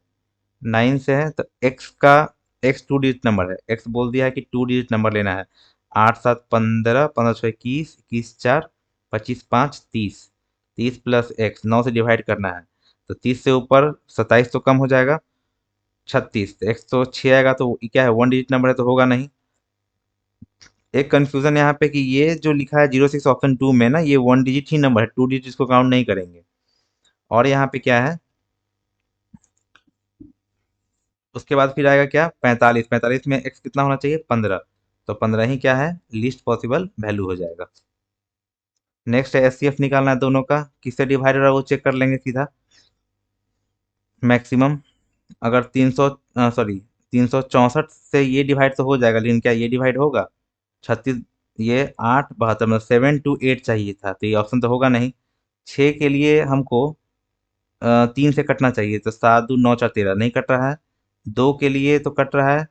[SPEAKER 1] 9 से है। तो x का, x 2 डिजिट नंबर है, x बोल दिया है कि 2 डिजिट नंबर लेना है। 8 7 15, 15 6 21, 21 4 25 5 30, 30 प्लस x 9 से डिवाइड करना है। तो 30 से ऊपर 27 तो कम हो जाएगा, 36, तो x तो 6 आएगा, तो ये क्या है? 1 डिजिट नंबर है तो होगा नहीं। एक कंफ्यूजन यहाँ पे कि ये जो लिखा है 06 ऑप्शन 2 में ना, ये 1 डिजिट ही नंबर है, 2 डिजिट इसको काउंट नहीं करेंगे। और यहाँ पे क्या है, उसके बाद फिर आएगा क्या? 45, 45 में x कितना होना चाहिए? 15, तो 15 ही क्या है? लीस्ट पॉसिबल वैल्यू हो जाएगा। नेक्स्ट है एचसीएफ निकालना है दोनों का, किससे डिवाइड हो रहा है वो चेक कर लेंगे सीधा। मैक्सिमम, अगर 300, सॉरी 364 से ये डिवाइड तो हो जाएगा, लेकिन क्या ये डिवाइड होगा? 36, ये 8 72 मतलब 7 to 8 चाहिए था, तो ये ऑप्शन तो होगा नहीं। 6 के लिए हमको 3 से कटना चाहिए, तो 7 2 9 4 13 नहीं कट रहा है। 2 के लिए तो कट रहा है,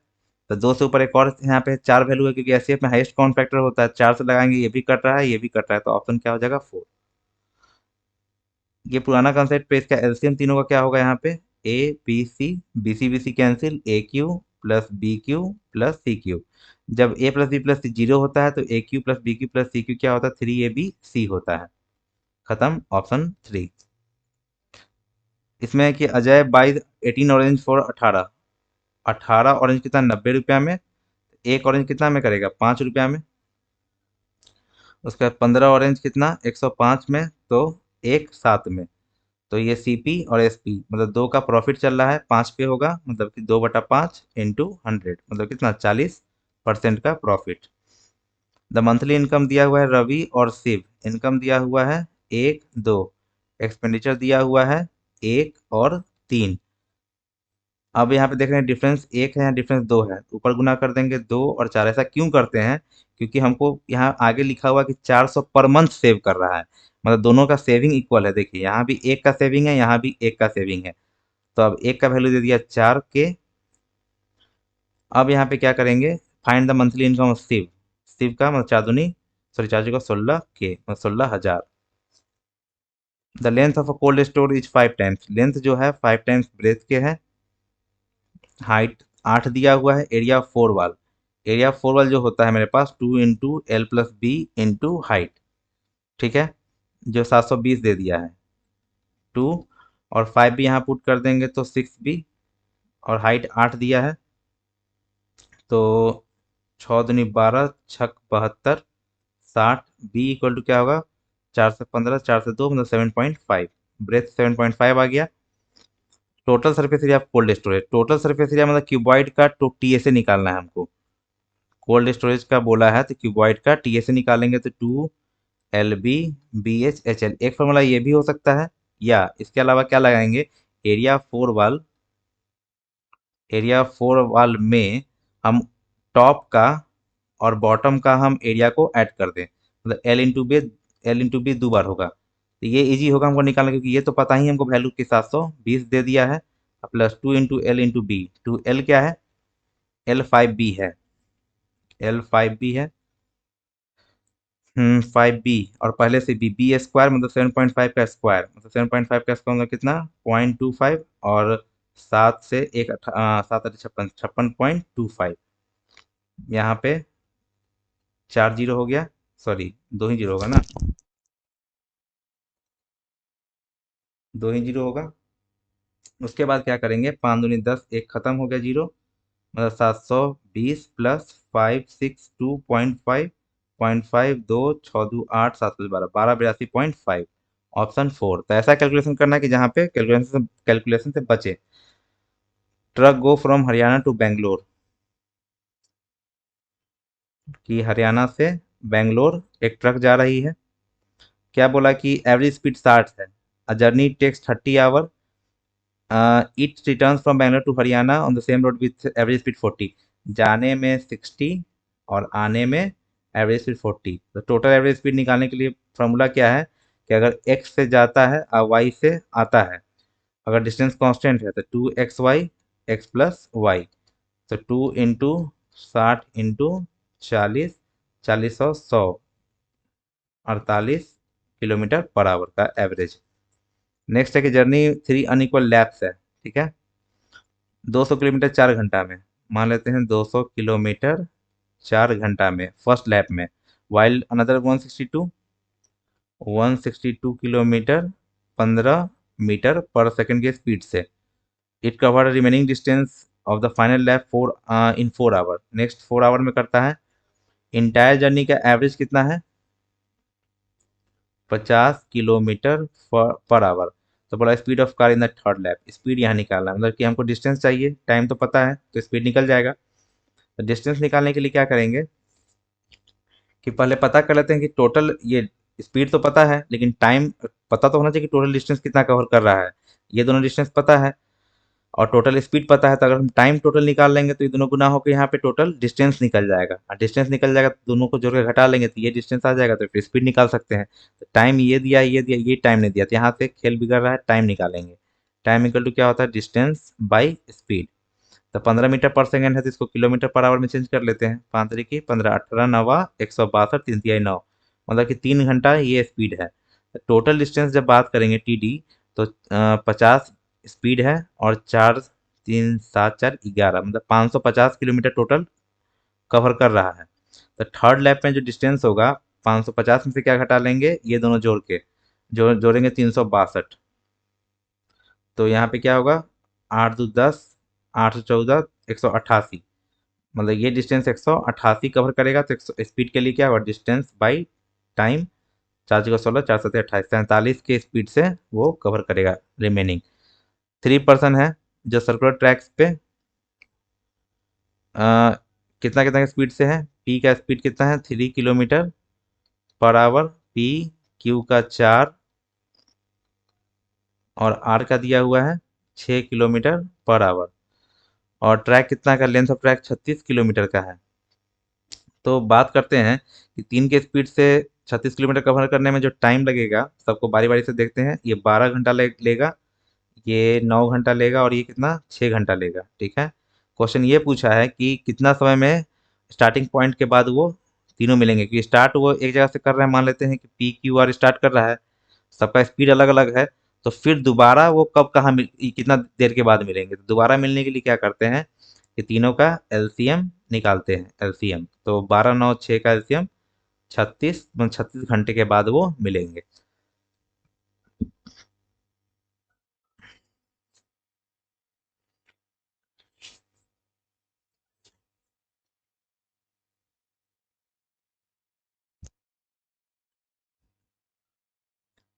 [SPEAKER 1] तो 2 से ऊपर एक और यहाँ पे 4 वैल्यू है, क्योंकि एचसीएफ में हाईएस्ट कॉमन फैक्टर होता है। 4 से लगाएंगे, ये भी कट रहा है, ये भी कट रहा है, तो ऑप्शन क्या हो जाएगा? 4। ये पुराना कंसेप्ट पे इसका एलसीएम तीनों का क्या होगा यहाँ पे? A B C, B C B C cancel, A Q plus B Q plus C Q. जब A plus B plus C 0 होता है, तो A Q plus B Q plus C Q क्या होता है? 3ab सी होता है। खत्म, ऑप्शन 3। इसमें है कि Ajay by 18 orange for 18, 18 orange कितना? 90 रुपया में। एक ऑरेंज कितना में करेगा? 5 रुपया में। उसका 15 ऑरेंज कितना? 105 में। तो एक 7 में। तो ये सीपी और एसपी मतलब दो का प्रॉफिट चल रहा है, 5 पे होगा, मतलब कि 2/5 × 100 मतलब कितना? 40% का प्रॉफिट। द मंथली इनकम दिया हुआ है रवि और शिव, इनकम दिया हुआ है 1 2, एक्सपेंडिचर दिया हुआ है 1 और 3। अब यहाँ पे देख रहे हैं डिफरेंस 1 है, यहाँ डिफरेंस 2 है, तो ऊपर गुना कर देंगे 2 और 4। ऐसा क्यों करते हैं? क्योंकि हमको यहाँ आगे लिखा हुआ कि 400 पर मंथ सेव कर रहा है, मतलब दोनों का सेविंग इक्वल है। देखिए यहाँ भी एक का सेविंग है, यहाँ भी एक का सेविंग है। तो अब एक का वैल्यू दे दिया 4 के। अब यहाँ पे क्या करेंगे? Find the monthly income of Shiv. Shiv का मतलब 4 दूनी, सॉरी 4 जगह 16 के, मतलब 16,000। The length of a cold store is 5 times, length जो है 5 टाइम्स ब्रेथ के है। हाइट 8 दिया हुआ है। एरिया 4 वाल, एरिया 4 वाल जो होता है मेरे पास 2 × L + B × हाइट, ठीक है, जो 720 दे दिया है। 2 और 5 भी यहाँ पुट कर देंगे तो 6 भी, और हाइट 8 दिया है, तो 6 दूनी 12, 6 72, 60। बी इक्वल टू क्या होगा? 4 से 15, 4 से 2 मतलब 7.5, ब्रेथ 7.5 आ गया। Total surface area of cold storage, total surface area मतलब क्यूबॉइड का टू टीएसए निकालना है हमको। कोल्ड स्टोरेज का बोला है, तो क्यूबॉइड का टीएसए निकालेंगे, तो 2 LB BH HL। एक फॉर्मूला ये भी हो सकता है, या इसके अलावा क्या लगाएंगे? एरिया फोर वाल, एरिया फोर वाल में हम टॉप का और बॉटम का हम एरिया को ऐड कर दें, मतलब L × B 2 बार होगा, तो ये इजी होगा हमको निकालना, क्योंकि ये तो पता ही हमको वैल्यू की 720 दे दिया है। प्लस 2 × L × B, 2L क्या है? L5B है, L5B है। 5B, और पहले से बी स्क्वायर मतलब 7.5 का स्क्वायर, मतलब 7.5 का स्क्वायर मतलब कितना? 0.25, और 7 से 56, यहाँ पे 4 जीरो हो गया, सॉरी 2 ही जीरो होगा ना, 2 ही जीरो होगा। उसके बाद क्या करेंगे? 5 दूनी 10, एक खत्म हो गया जीरो, मतलब 720 प्लस 562.5, 0.5 2 6 2 8 7 12 12 82.5, ऑप्शन 4। तो ऐसा कैलकुलेशन करना है कि जहाँ पे कैलकुलेशन से बचे। Truck go from Haryana to Bangalore, कि हरियाणा से बेंगलोर एक ट्रक जा रही है। क्या बोला कि एवरेज स्पीड 60 है, a journey takes 30 hour, it returns from Bangalore to Haryana on the same road with average speed 40। जाने में 60 और आने में एवरेज स्पीड 40। तो टोटल एवरेज स्पीड निकालने के लिए फॉर्मूला क्या है कि अगर x से जाता है और y से आता है, अगर डिस्टेंस कांस्टेंट है, तो 2xy x प्लस वाई, तो 2 × 60 × 40, 40 और 100, 48 किलोमीटर पर आवर का एवरेज। नेक्स्ट है कि जर्नी 3 अनइक्वल लैप्स है, ठीक है। 200 किलोमीटर 4 घंटा में, मान लेते हैं 200 किलोमीटर 4 घंटा में फर्स्ट लैप में, while another 162 kilometre 15 metre per second की स्पीड से। It cover remaining distance of the final lap in 4 hour. Next 4 hour में करता है। इंटायर जर्नी का एवरेज कितना है? 50 किलोमीटर पर आवर। तो बोला speed of car in the third lap, speed यहाँ निकालना है, मतलब कि हमको डिस्टेंस चाहिए, टाइम तो पता है तो स्पीड निकल जाएगा। तो डिस्टेंस निकालने के लिए क्या करेंगे कि पहले पता कर लेते हैं कि टोटल ये स्पीड तो पता है, लेकिन टाइम पता तो होना चाहिए कि टोटल डिस्टेंस कितना कवर कर रहा है। ये दोनों डिस्टेंस पता है और टोटल स्पीड पता है, तो अगर हम टाइम टोटल निकाल लेंगे तो ये दोनों गुना होकर यहाँ पे टोटल डिस्टेंस निकल जाएगा, और डिस्टेंस निकल जाएगा तो दोनों को जोड़ के घटा लेंगे तो ये डिस्टेंस आ जाएगा, तो फिर स्पीड निकाल सकते हैं। तो टाइम ये दिया, ये टाइम नहीं दिया, तो यहाँ से खेल बिगड़ रहा है, टाइम निकालेंगे। टाइम इक्वल टू क्या होता है? Distance by speed. तो 15 मीटर पर सेकेंड है तो इसको किलोमीटर पर आवर में चेंज कर लेते हैं। 5 3 की 15, 18 9 162 3 9, मतलब कि 3 घंटा ये स्पीड है। टोटल डिस्टेंस जब बात करेंगे टी तो 50 स्पीड है और 4 3 7 4 11, मतलब 550 किलोमीटर टोटल कवर कर रहा है। तो थर्ड लैप में जो डिस्टेंस होगा 550 में से क्या घटा लेंगे? ये दोनों जोड़ के जोड़ेंगे 362। तो यहाँ पे क्या होगा? 8 2 10, 8 14 188, मतलब ये डिस्टेंस 188 कवर करेगा। तो स्पीड के लिए क्या होगा? डिस्टेंस बाई टाइम, 4 16 4 7 28, 47 के स्पीड से वो कवर करेगा रिमेनिंग। 3 पर्सन है जो सर्कुलर ट्रैक्स पे कितना कितना का स्पीड से है? पी का स्पीड कितना है? 3 kilometre per hour. P Q का 4 और आर का दिया हुआ है 6 किलोमीटर पर आवर। और ट्रैक कितना का? लेंथ ऑफ ट्रैक 36 किलोमीटर का है। तो बात करते हैं कि 3 के स्पीड से 36 किलोमीटर कवर करने में जो टाइम लगेगा, सबको बारी बारी से देखते हैं। ये 12 घंटा लेगा, ये 9 घंटा लेगा और ये कितना? 6 घंटा लेगा, ठीक है। क्वेश्चन ये पूछा है कि कितना समय में स्टार्टिंग पॉइंट के बाद वो तीनों मिलेंगे, क्योंकि स्टार्ट वो एक जगह से कर रहा है, मान लेते हैं कि पी क्यू आर स्टार्ट कर रहा है, सबका स्पीड अलग अलग है। तो फिर दोबारा वो कब कहाँ कितना देर के बाद मिलेंगे? तो दोबारा मिलने के लिए क्या करते हैं कि तीनों का एलसीएम निकालते हैं। एलसीएम तो 12 9 6 का एलसीएम 36, 36 घंटे के बाद वो मिलेंगे।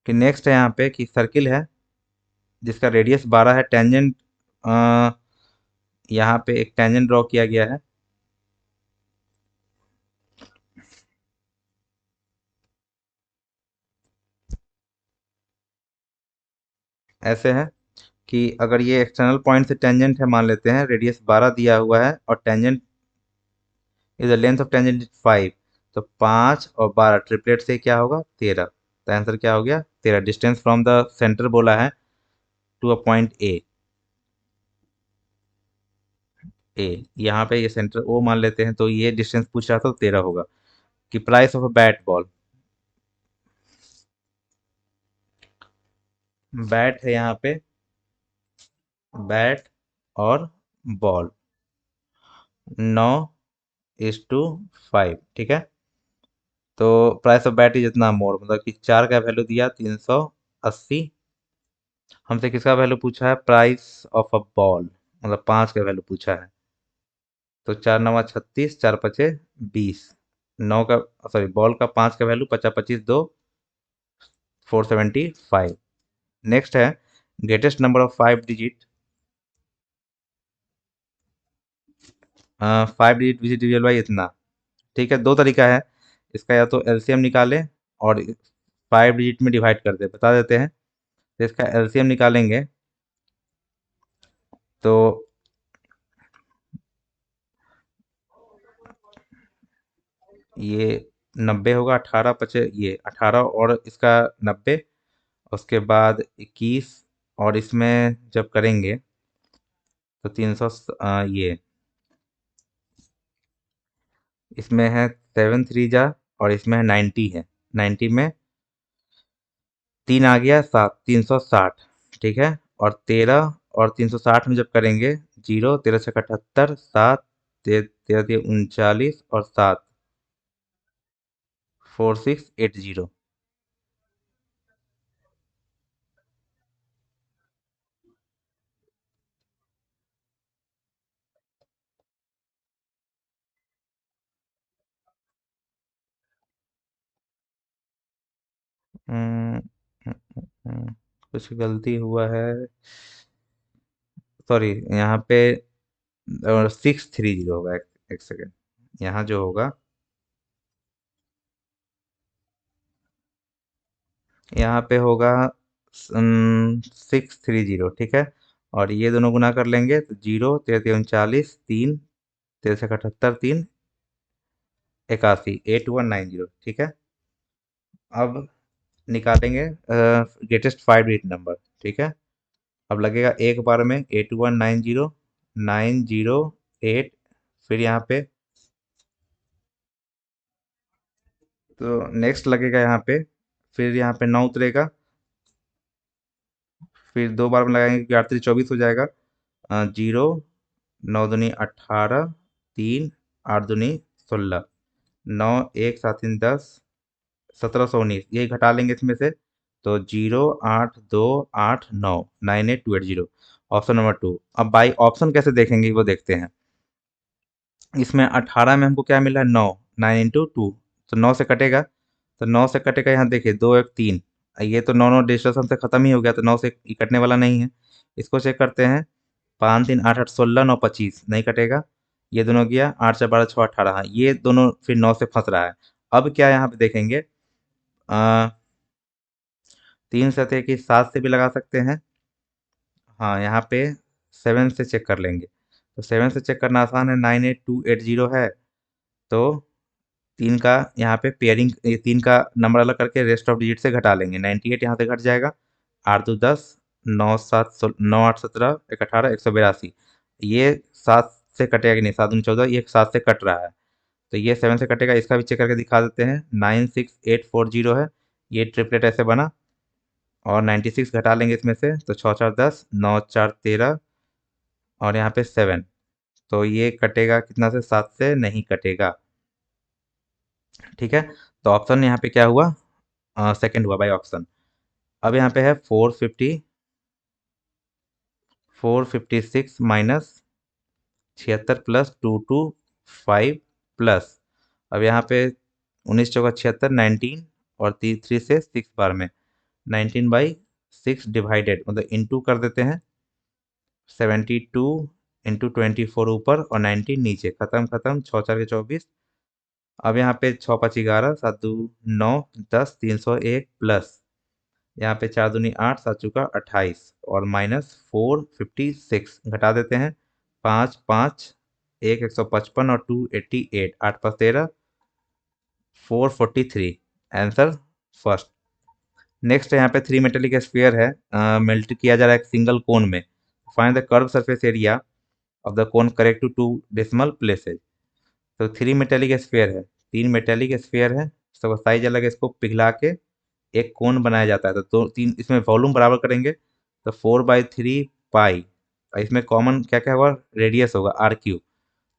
[SPEAKER 1] कि नेक्स्ट है यहाँ पे कि सर्किल है जिसका रेडियस 12 है, टेंजेंट यहाँ पे एक टेंजेंट ड्रॉ किया गया है। ऐसे है कि अगर ये एक्सटर्नल पॉइंट से टेंजेंट है, मान लेते हैं रेडियस 12 दिया हुआ है और tangent is the length of tangent is 5, तो 5 और 12 ट्रिपलेट से क्या होगा? 13। तो आंसर क्या हो गया? 13। डिस्टेंस फ्रॉम द सेंटर बोला है टू अ पॉइंट ए, यहाँ पे ये सेंटर ओ मान लेते हैं, तो ये डिस्टेंस पूछ रहा था तो 13 होगा। कि price of a bat ball, bat है यहाँ पे, बैट और बॉल 9:5, ठीक है। तो प्राइस ऑफ बैट इज इतना मोर, मतलब कि 4 का वैल्यू दिया 380। हमसे किसका वैल्यू पूछा है? प्राइस ऑफ अ बॉल, मतलब 5 का वैल्यू पूछा है। तो 4 9 36, 4 5 20, 9 का, सॉरी बॉल का 5 का वैल्यू 50 25 2 475। नेक्स्ट है greatest number of 5 digit, 5 digit which डिविजल by इतना, ठीक है। दो तरीका है इसका, या तो एलसीएम निकालें और 5 डिजिट में डिवाइड कर दे, बता देते हैं। तो इसका एलसीएम निकालेंगे तो ये 90 होगा। 18 5 ये 18 और इसका 90, उसके बाद 21, और इसमें जब करेंगे तो 300, ये इसमें है 7 3 जा और इसमें है 90 है। 90 में 3 आ गया 7, 360। ठीक है। और 13 और 360 में जब करेंगे, 0, 13 छः 78, 7, 13 39 और 7, 4680। हम्म, कुछ गलती हुआ है। सॉरी, यहाँ पे 630 होगा। एक सेकेंड, यहाँ जो होगा, यहाँ पे होगा 630। ठीक है। और ये दोनों गुना कर लेंगे तो 0, 13 39, 3, 13 78, 3, 81, 8190। ठीक है। अब निकालेंगे ग्रेटेस्ट 5 डिजिट नंबर। ठीक है। अब लगेगा एक बार में 8190, 908। फिर यहाँ पे, तो नेक्स्ट लगेगा यहाँ पे, फिर यहाँ पे 9 उतरेगा। फिर दो बार में लगाएंगे कि 8 24 हो जाएगा। 0, 9 दूनी 18, 3, 8 दूनी 16, 9, 1, 7, 3, 10, 1719। यही घटा लेंगे इसमें से, तो 0, 8, 2, 8, 9, 98280। Option number 2। अब बाई ऑप्शन कैसे देखेंगे वो देखते हैं। इसमें 18 में हमको क्या मिला है, 9, 9 × 2, तो 9 से कटेगा। तो 9 से कटेगा, यहाँ देखिए 2 1 3। ये तो 9 9 डिस्ट्रेशन से खत्म ही हो गया, तो 9 से ये कटने वाला नहीं है। इसको चेक करते हैं। 5 3 8 8 16, 9 25 नहीं कटेगा। ये दोनों गया, 8 4 12 6 18। हाँ, ये दोनों फिर 9 से फंस रहा है। अब क्या यहाँ पे देखेंगे, आ, 3 से थे कि 7 से भी लगा सकते हैं। हाँ, यहाँ पे 7 से चेक कर लेंगे। तो 7 से चेक करना आसान है, 98280 है। तो 3 का यहाँ पे पेयरिंग, ये 3 का नंबर अलग करके रेस्ट ऑफ डिजिट से घटा लेंगे। 98 यहाँ से घट जाएगा। 8 2 10, 9 7 9 8 17, 1 18, 182। ये 7 से कटेगा कि नहीं, 7 दूनी 14, ये 7 से कट रहा है। तो ये 7 से कटेगा, इसका भी चेक करके दिखा देते हैं। 96840 है। ये ट्रिपलेट ऐसे बना। और 96 घटा लेंगे इसमें से, तो 6 4 10, 9 4 13, और यहाँ पे 7। तो ये कटेगा कितना से, 7 से नहीं कटेगा। ठीक है। तो ऑप्शन यहाँ पे क्या हुआ, सेकंड हुआ बाई ऑप्शन। अब यहाँ पे है 456 माइनस 76 प्लस 225 प्लस। अब यहाँ पे 19 चौका 76, 19, और 3 से 6 बार में 19/6 डिवाइडेड, मतलब इंटू कर देते हैं। 72 इंटू 24 ऊपर और 19 नीचे, खत्म खत्म, 6 4 के 24। अब यहाँ पे 6 5 11, 7 2 9, 10, 301 प्लस, यहाँ पे 4 दूनी 8, 7 चौका 28, और माइनस 456 घटा देते हैं। 5 5, 1 155 और 288, 8 5 13, 443। Answer first. नेक्स्ट यहाँ पे 3 मेटेलिक स्फीयर है, मेल्ट किया जा रहा है एक सिंगल कोन में। Find the curve surface area of the cone correct to 2 decimal places. तो 3 मेटेलिक स्फीयर है, 3 मेटेलिक स्फीयर है, सबका साइज अलग है। इसको पिघला के एक कोन बनाया जाता है। तो दो तीन इसमें वॉल्यूम बराबर करेंगे, तो 4/3 पाई। इसमें कॉमन क्या क्या होगा, रेडियस होगा R³।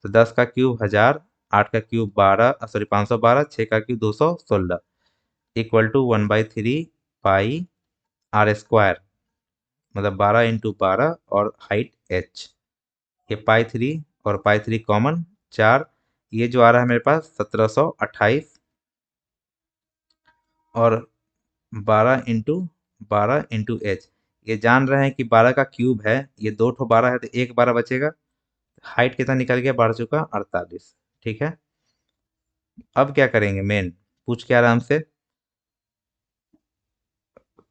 [SPEAKER 1] तो 10 का क्यूब 1000, 8 का क्यूब 12, सॉरी 512, 6 का cube 216, equal to 1/3 pi R²। मतलब 12 × 12, और हाइट h। ये पाई 3 और पाई 3 कॉमन 4। ये जो आ रहा है मेरे पास 1728, और 12 × 12 × h। ये जान रहे हैं कि 12 का क्यूब है, ये दो ठो 12 है, तो एक 12 बचेगा। हाइट कितना निकल गया, 12 चौका 48। ठीक है। अब क्या करेंगे, मेन पूछ के आराम से,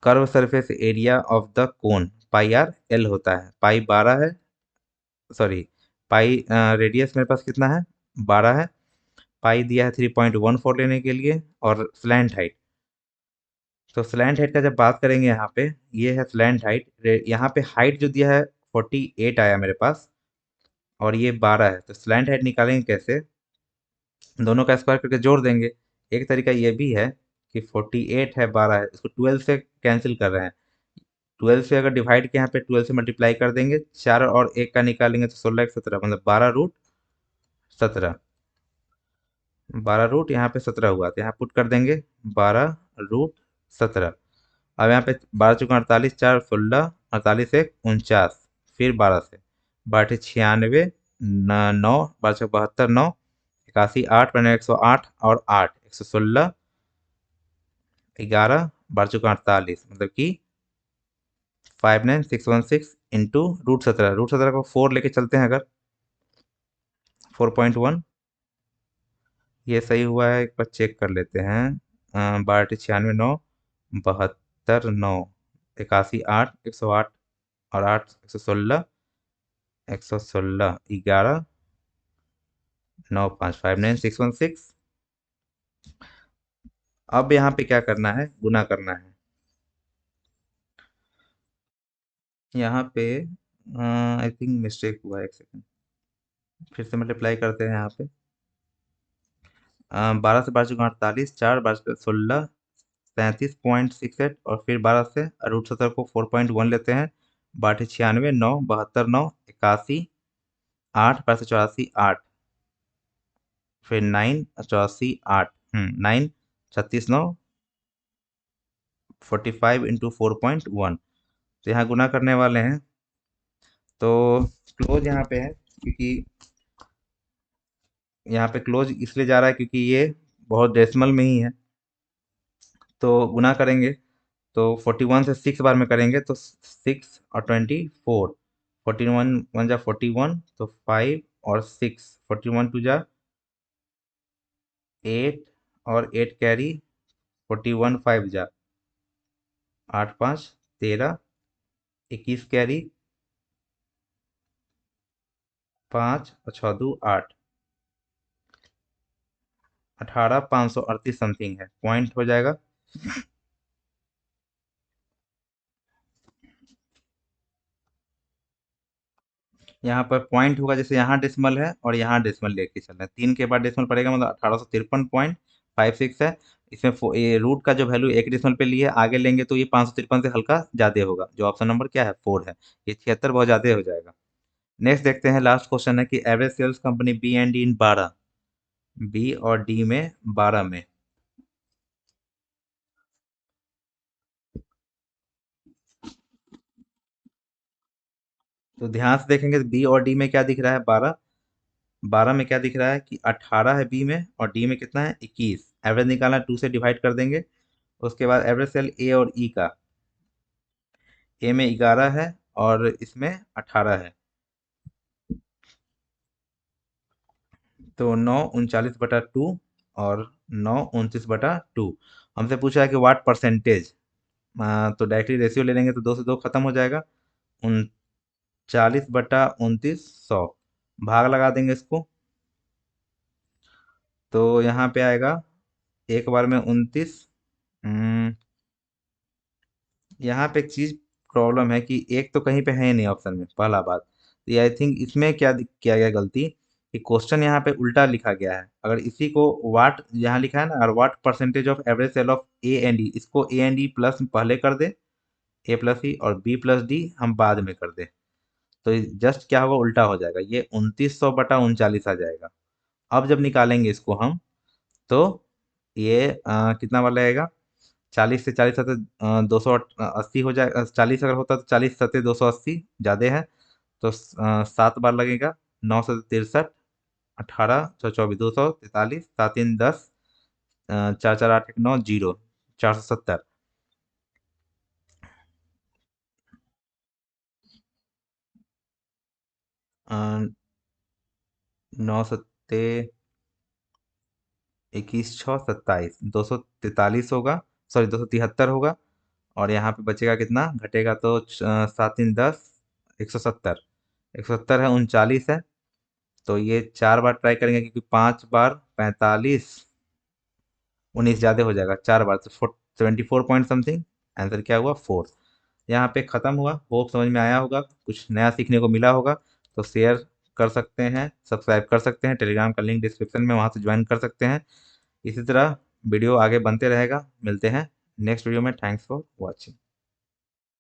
[SPEAKER 1] curve surface area of the cone pi R L होता है। पाई 12 है, सॉरी, पाई रेडियस मेरे पास कितना है, 12 है। पाई दिया है 3.14 लेने के लिए, और स्लैंट हाइट। तो स्लैंट हाइट का जब बात करेंगे, यहाँ पे ये है स्लैंट हाइट। यहाँ पे हाइट जो दिया है 48 आया मेरे पास, और ये 12 है। तो स्लैंट हाइट निकालेंगे कैसे, दोनों का स्क्वायर करके जोड़ देंगे। एक तरीका ये भी है कि 48 है, 12 है, इसको 12 से कैंसिल कर रहे हैं। 12 से अगर डिवाइड के यहाँ पे 12 से मल्टीप्लाई कर देंगे, 4 और 1 का निकालेंगे तो 16 एक 17, मतलब 12√17। 12 रूट यहाँ पे 17 हुआ तो यहाँ पुट कर देंगे 12√17। अब यहाँ पे 12×4 = 48, 4 16, 48 एक 49, फिर 12 से 12×8 = 96, 9 12×72 9, 81 8 बने 108 और 8 116, 11 12×48 मतलब कि 59616 इंटू √17। को 4 लेके चलते हैं अगर 4.1, ये सही हुआ है एक बार चेक कर लेते हैं। 12×96 9, 72 9, 81 8 108 और 8 116, 116 11 9 5 59616। अब यहाँ पे क्या करना है, गुना करना है। यहाँ पे आई थिंक मिस्टेक हुआ है, एक सेकंड, फिर से मल्टीप्लाई करते हैं यहाँ पे। 12 से 12×48, 4 12 33.68 और फिर 12 से √17 को 4.1 लेते हैं। 12×96 9, 72 9, 81 8 12 से 84 8, फिर 9 84 8, 9 36 9, 45 इंटू 4.1। तो यहाँ गुना करने वाले हैं तो क्लोज यहाँ पे है, क्योंकि यहाँ पे क्लोज इसलिए जा रहा है क्योंकि ये बहुत डेसिमल में ही है। तो गुना करेंगे तो 41 से 6 बार में करेंगे तो 6 और 24, 41 1 जा 41, तो 5 और 6, 41 2 जा 8 और 8 कैरी, 41 5 जा 8 5 13, 21 कैरी, 5 और 6 2 8, 18 538 समथिंग है, पॉइंट हो जाएगा। यहाँ पर पॉइंट होगा, जैसे यहाँ डेसिमल है और यहाँ डेसिमल लेके चलना है, 3 के बाद डेसिमल पड़ेगा, मतलब 1853.56 है। इसमें ये रूट का जो वैल्यू एक डेसिमल पे लिए आगे लेंगे तो ये 553 से हल्का ज़्यादा होगा, जो ऑप्शन नंबर क्या है 4 है। ये 76 बहुत ज़्यादा हो जाएगा। नेक्स्ट देखते हैं, लास्ट क्वेश्चन है कि average sales company B and D in 12, B और डी में 12 में। तो ध्यान से देखेंगे तो बी और डी में क्या दिख रहा है 12, 12 में क्या दिख रहा है कि 18 है बी में और डी में कितना है 21। एवरेज निकालना 2 से डिवाइड कर देंगे। उसके बाद एवरेज सेल ए और ई का, ए में 11 है और इसमें 18 है, तो 9 39/2 और 9 29/2। हमसे पूछा है कि वाट परसेंटेज, तो डायरेक्टली रेशियो ले लेंगे तो 2 से 2 खत्म हो जाएगा। 39/29 100, भाग लगा देंगे इसको तो यहाँ पे आएगा एक बार में 29। यहाँ पे एक चीज प्रॉब्लम है कि एक तो कहीं पे है ही नहीं ऑप्शन में, पहला बात। तो ये आई थिंक इसमें क्या किया गया गलती कि क्वेश्चन यहाँ पे उल्टा लिखा गया है। अगर इसी को वाट यहाँ लिखा है ना, और what percentage of average sale of A and D, इसको ए एंड डी प्लस पहले कर दे, ए प्लस ई, और बी प्लस डी हम बाद में कर दे, तो जस्ट क्या होगा उल्टा हो जाएगा, ये 2900/39 आ जाएगा। अब जब निकालेंगे इसको हम तो ये कितना वाला आएगा, 40 से 40 सतह 280 हो जाएगा। 40 अगर होता तो 40 सतह 280 ज़्यादा है, तो 7 बार लगेगा। 9 सतह 63, 18 छः 24 243, 7 3 10, 4 4 8 1 9 0, 470। 9 सत्ते 21 6 27, 243 होगा, सॉरी 273 होगा। और यहाँ पे बचेगा कितना, घटेगा तो 7 3 10, 170, 170 है 39 है। तो ये 4 बार ट्राई करेंगे क्योंकि 5 बार 45, 19 ज़्यादा हो जाएगा, 4 बार तो 74 पॉइंट समथिंग। आंसर क्या हुआ 4। यहाँ पे ख़त्म हुआ। होप समझ में आया होगा, कुछ नया सीखने को मिला होगा। तो शेयर कर सकते हैं, सब्सक्राइब कर सकते हैं, टेलीग्राम का लिंक डिस्क्रिप्शन में, वहाँ से ज्वाइन कर सकते हैं। इसी तरह वीडियो आगे बनते रहेगा। मिलते हैं नेक्स्ट वीडियो में। Thanks for watching.